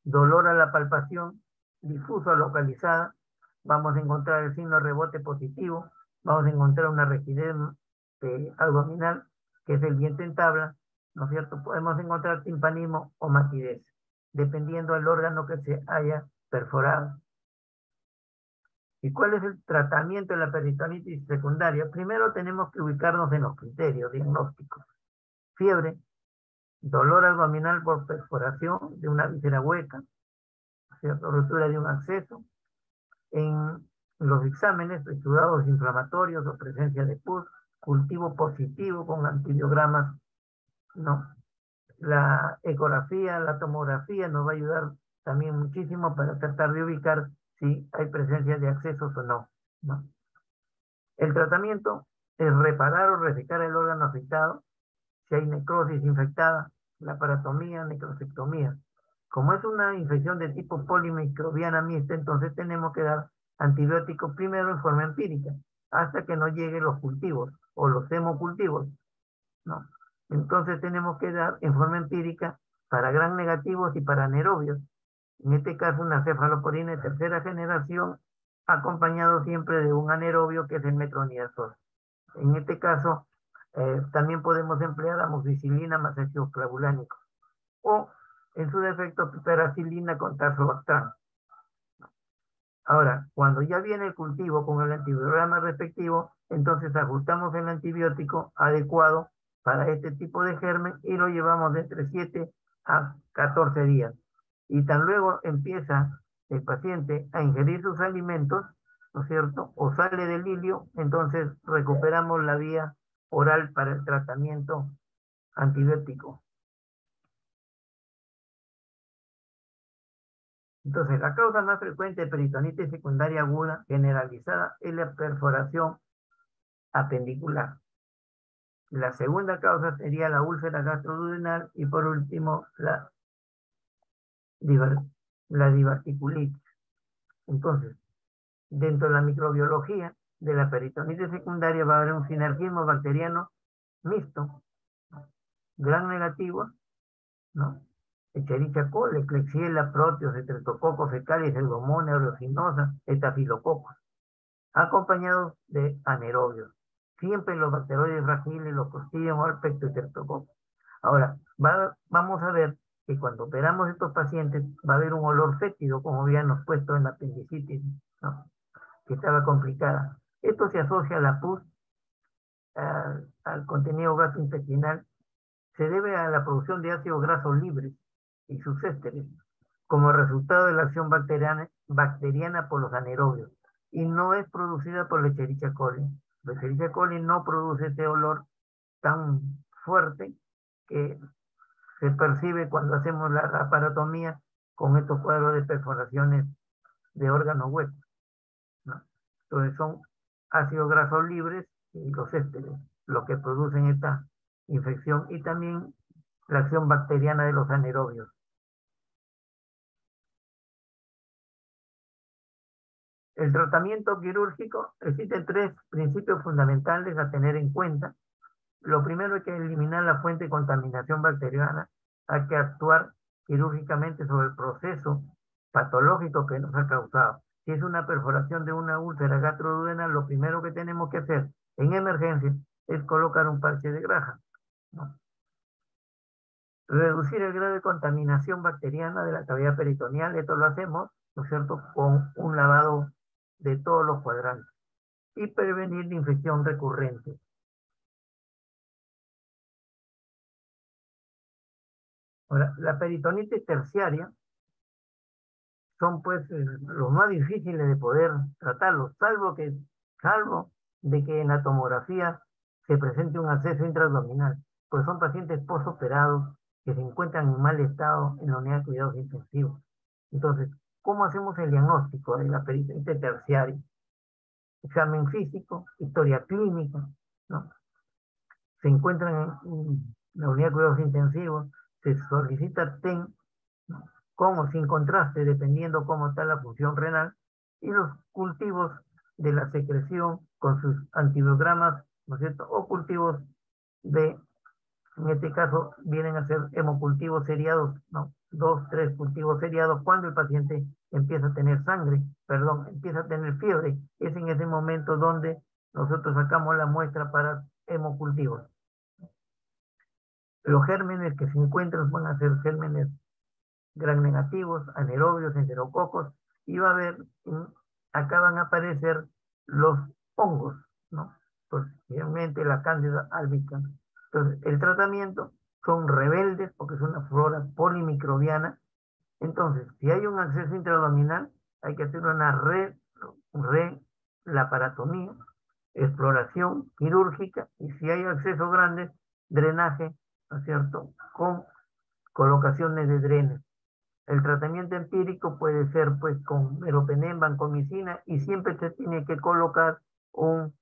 Dolor a la palpación, difuso localizada, vamos a encontrar el signo de rebote positivo, vamos a encontrar una rigidez abdominal, que es el vientre en tabla, ¿no es cierto? Podemos encontrar timpanismo o matidez, dependiendo del órgano que se haya perforado. ¿Y cuál es el tratamiento de la peritonitis secundaria? Primero tenemos que ubicarnos en los criterios diagnósticos. Fiebre, dolor abdominal por perforación de una víscera hueca, ¿cierto?, rotura de un acceso. En los exámenes, exudados inflamatorios o presencia de pus, cultivo positivo con antibiogramas, ¿no? La ecografía, la tomografía nos va a ayudar también muchísimo para tratar de ubicar si hay presencia de accesos o no, ¿no? El tratamiento es reparar o resecar el órgano afectado, si hay necrosis infectada, laparotomía, necrosectomía. Como es una infección de tipo polimicrobiana mixta, entonces tenemos que dar antibióticos primero en forma empírica, hasta que no lleguen los cultivos o los hemocultivos, ¿no? Entonces tenemos que dar en forma empírica para gram negativos y para anaerobios. En este caso, una cefalosporina de tercera generación, acompañado siempre de un anaerobio que es el metronidazol. En este caso, también podemos emplear amoxicilina más ácido clavulánico o, en su defecto, piperacilina con tazobactam. Ahora, cuando ya viene el cultivo con el antibiograma respectivo, entonces ajustamos el antibiótico adecuado para este tipo de germen y lo llevamos de entre 7 a 14 días. Y tan luego empieza el paciente a ingerir sus alimentos, ¿no es cierto? O sale del ilio, entonces recuperamos la vía oral para el tratamiento antibiótico. Entonces, la causa más frecuente de peritonitis secundaria aguda generalizada es la perforación apendicular. La segunda causa sería la úlcera gastroduodenal y por último la diverticulitis. Entonces, dentro de la microbiología de la peritonitis secundaria va a haber un sinergismo bacteriano mixto, gram negativo, ¿no? Escherichia coli, Klebsiella, Proteus, Streptococcus fecalis, Pseudomonas aeruginosa, Estafilococos, acompañados de anaerobios. Siempre los bacteroides fragiles, los Clostridium o el Streptococcus. Ahora, vamos a ver que cuando operamos estos pacientes va a haber un olor fétido, como habíamos puesto en la apendicitis, ¿no? Que estaba complicada. Esto se asocia a la pus, al contenido gastrointestinal, se debe a la producción de ácidos grasos libres y sus ésteres, como resultado de la acción bacteriana por los anaerobios, y no es producida por la Escherichia coli. La Escherichia coli no produce ese olor tan fuerte que se percibe cuando hacemos la laparotomía con estos cuadros de perforaciones de órganos huecos, ¿no? Entonces son ácidos grasos libres y los ésteres lo que producen esta infección y también la acción bacteriana de los anaerobios. El tratamiento quirúrgico, existen tres principios fundamentales a tener en cuenta. Lo primero es que eliminar la fuente de contaminación bacteriana, hay que actuar quirúrgicamente sobre el proceso patológico que nos ha causado. Si es una perforación de una úlcera gastroduodenal, lo primero que tenemos que hacer en emergencia es colocar un parche de grasa, ¿no? Reducir el grado de contaminación bacteriana de la cavidad peritoneal, esto lo hacemos, ¿no es cierto?, con un lavado de todos los cuadrantes y prevenir la infección recurrente. Ahora, la peritonitis terciaria son pues los más difíciles de poder tratarlos, salvo de que en la tomografía se presente un acceso intraabdominal, pues son pacientes posoperados que se encuentran en mal estado en la unidad de cuidados intensivos. Entonces, ¿cómo hacemos el diagnóstico de la peritonitis terciaria? Examen físico, historia clínica, ¿no? Se encuentran en la unidad de cuidados intensivos, se solicita TEN, ¿no?, con o sin contraste, dependiendo cómo está la función renal, y los cultivos de la secreción con sus antibiogramas, ¿no es cierto?, o cultivos de, en este caso, vienen a ser hemocultivos seriados, ¿no? 2, 3 cultivos seriados cuando el paciente empieza a tener empieza a tener fiebre. Es en ese momento donde nosotros sacamos la muestra para hemocultivos. Los gérmenes que se encuentran van a ser gérmenes gram negativos, anaerobios, enterococos, y va a haber, acá van a aparecer los hongos, ¿no? Posiblemente la Candida albicans. Entonces, el tratamiento son rebeldes porque es una flora polimicrobiana. Entonces, si hay un acceso intraabdominal, hay que hacer una laparotomía, exploración quirúrgica y si hay acceso grande, drenaje, ¿no es cierto?, con colocaciones de drenes. El tratamiento empírico puede ser pues con meropenem, vancomicina y siempre se tiene que colocar un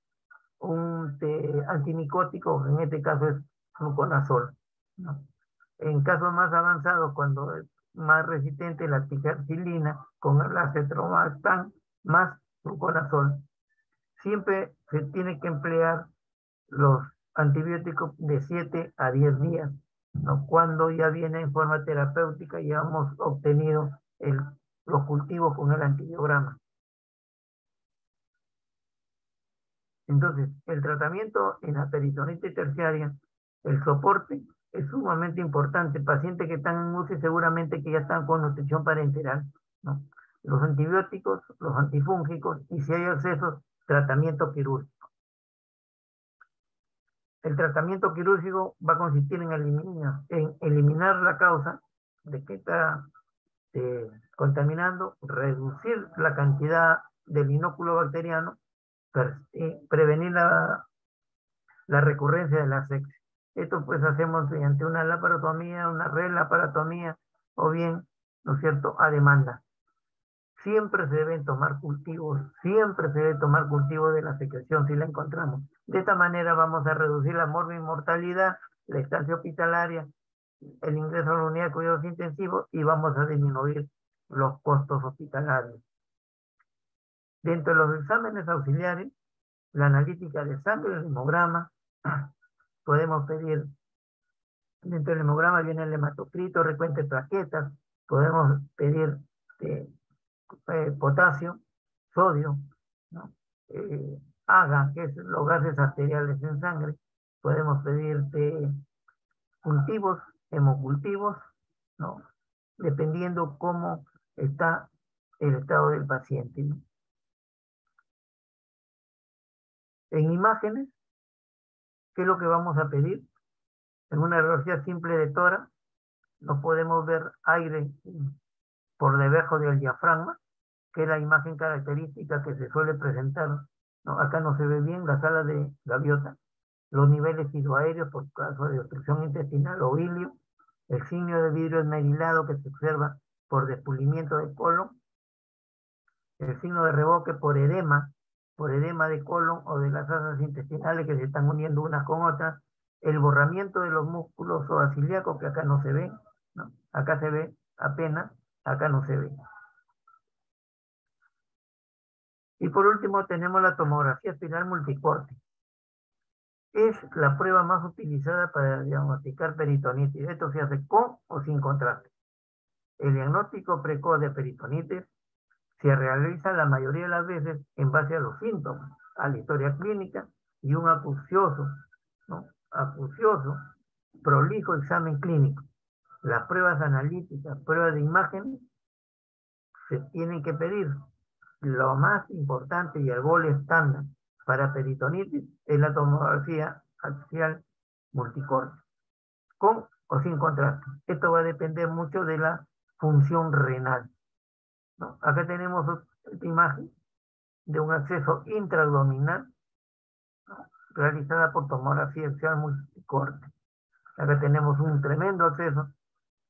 antimicótico, en este caso es fluconazol, ¿no? En casos más avanzados, cuando es más resistente la ticarcilina con la cetromazan más fluconazol, siempre se tiene que emplear los antibióticos de 7 a 10 días, ¿no? Cuando ya viene en forma terapéutica y hemos obtenido los cultivos con el antibiograma. Entonces, el tratamiento en la peritonitis terciaria, el soporte es sumamente importante. Pacientes que están en UCI seguramente que ya están con nutrición parenteral, ¿no? Los antibióticos, los antifúngicos y si hay acceso, tratamiento quirúrgico. El tratamiento quirúrgico va a consistir en eliminar la causa de que está contaminando, reducir la cantidad del inóculo bacteriano, prevenir la recurrencia de la sepsis. Esto pues hacemos mediante una laparotomía, una relaparotomía o bien, ¿no es cierto?, a demanda. Siempre se deben tomar cultivos, siempre se debe tomar cultivos de la secreción si la encontramos. De esta manera vamos a reducir la morbi-mortalidad, la estancia hospitalaria, el ingreso a la unidad de cuidados intensivos y vamos a disminuir los costos hospitalarios. Dentro de los exámenes auxiliares, la analítica de sangre, el hemograma, podemos pedir, dentro del hemograma viene el hematocrito, recuento de plaquetas, podemos pedir potasio, sodio, ¿no? AGA, que es los gases arteriales en sangre, podemos pedir cultivos, hemocultivos, ¿no?, dependiendo cómo está el estado del paciente, ¿no? En imágenes, ¿qué es lo que vamos a pedir? En una radiografía simple de tórax, no podemos ver aire por debajo del diafragma, que es la imagen característica que se suele presentar, ¿no? Acá no se ve bien la sala de gaviota, los niveles hidroaéreos por caso de obstrucción intestinal o bilio, el signo de vidrio esmerilado que se observa por despulimiento del colon, el signo de revoque por edema de colon o de las asas intestinales que se están uniendo unas con otras, el borramiento de los músculos zooaciliacos que acá no se ve, ¿no? Acá se ve apenas, acá no se ve. Y por último tenemos la tomografía espiral multicorte. Es la prueba más utilizada para diagnosticar peritonitis. Esto se hace con o sin contraste. El diagnóstico precoz de peritonitis se realiza la mayoría de las veces en base a los síntomas, a la historia clínica y un acucioso, ¿no?, prolijo examen clínico. Las pruebas analíticas, pruebas de imágenes, se tienen que pedir. Lo más importante y el gol estándar para peritonitis es la tomografía axial multicorte, con o sin contraste. Esto va a depender mucho de la función renal, ¿no? Acá tenemos esta imagen de un acceso intraabdominal, ¿no?, realizada por tomografía axial multicorte. Acá tenemos un tremendo acceso,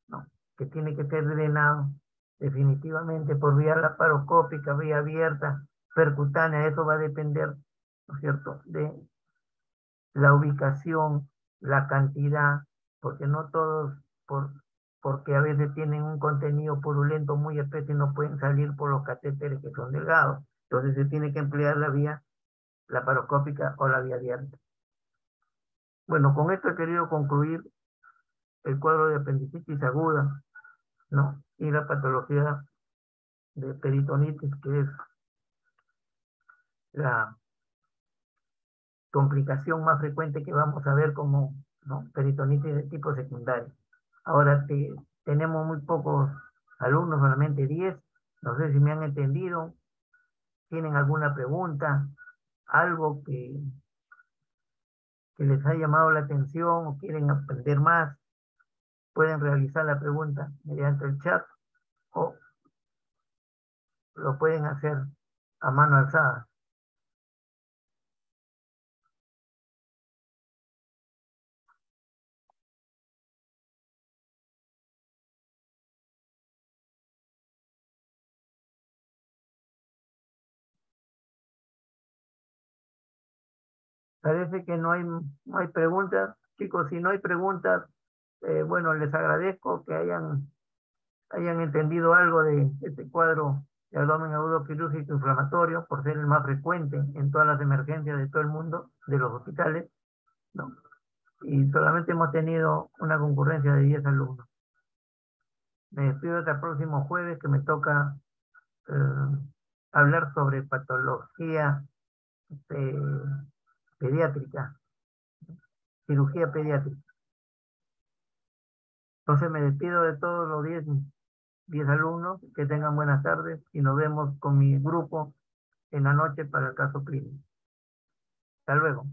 ¿no?, que tiene que ser drenado definitivamente por vía laparoscópica, vía abierta, percutánea. Eso va a depender, ¿no es cierto?, de la ubicación, la cantidad, porque no todos, porque a veces tienen un contenido purulento muy espeso y no pueden salir por los catéteres que son delgados. Entonces se tiene que emplear la vía laparoscópica o la vía abierta. Bueno, con esto he querido concluir el cuadro de apendicitis aguda, ¿no?, y la patología de peritonitis, que es la complicación más frecuente que vamos a ver como, ¿no?, peritonitis de tipo secundario. Ahora tenemos muy pocos alumnos, solamente 10. No sé si me han entendido. ¿Tienen alguna pregunta? ¿Algo que les ha llamado la atención o quieren aprender más? Pueden realizar la pregunta mediante el chat o lo pueden hacer a mano alzada. Parece que no hay preguntas. Chicos, si no hay preguntas, bueno, les agradezco que hayan entendido algo de este cuadro de abdomen agudo quirúrgico inflamatorio, por ser el más frecuente en todas las emergencias de todo el mundo, de los hospitales, ¿no? Y solamente hemos tenido una concurrencia de 10 alumnos. Me despido hasta el próximo jueves, que me toca hablar sobre patología eh, pediátrica, cirugía pediátrica. Entonces me despido de todos los 10 alumnos, que tengan buenas tardes y nos vemos con mi grupo en la noche para el caso clínico. Hasta luego.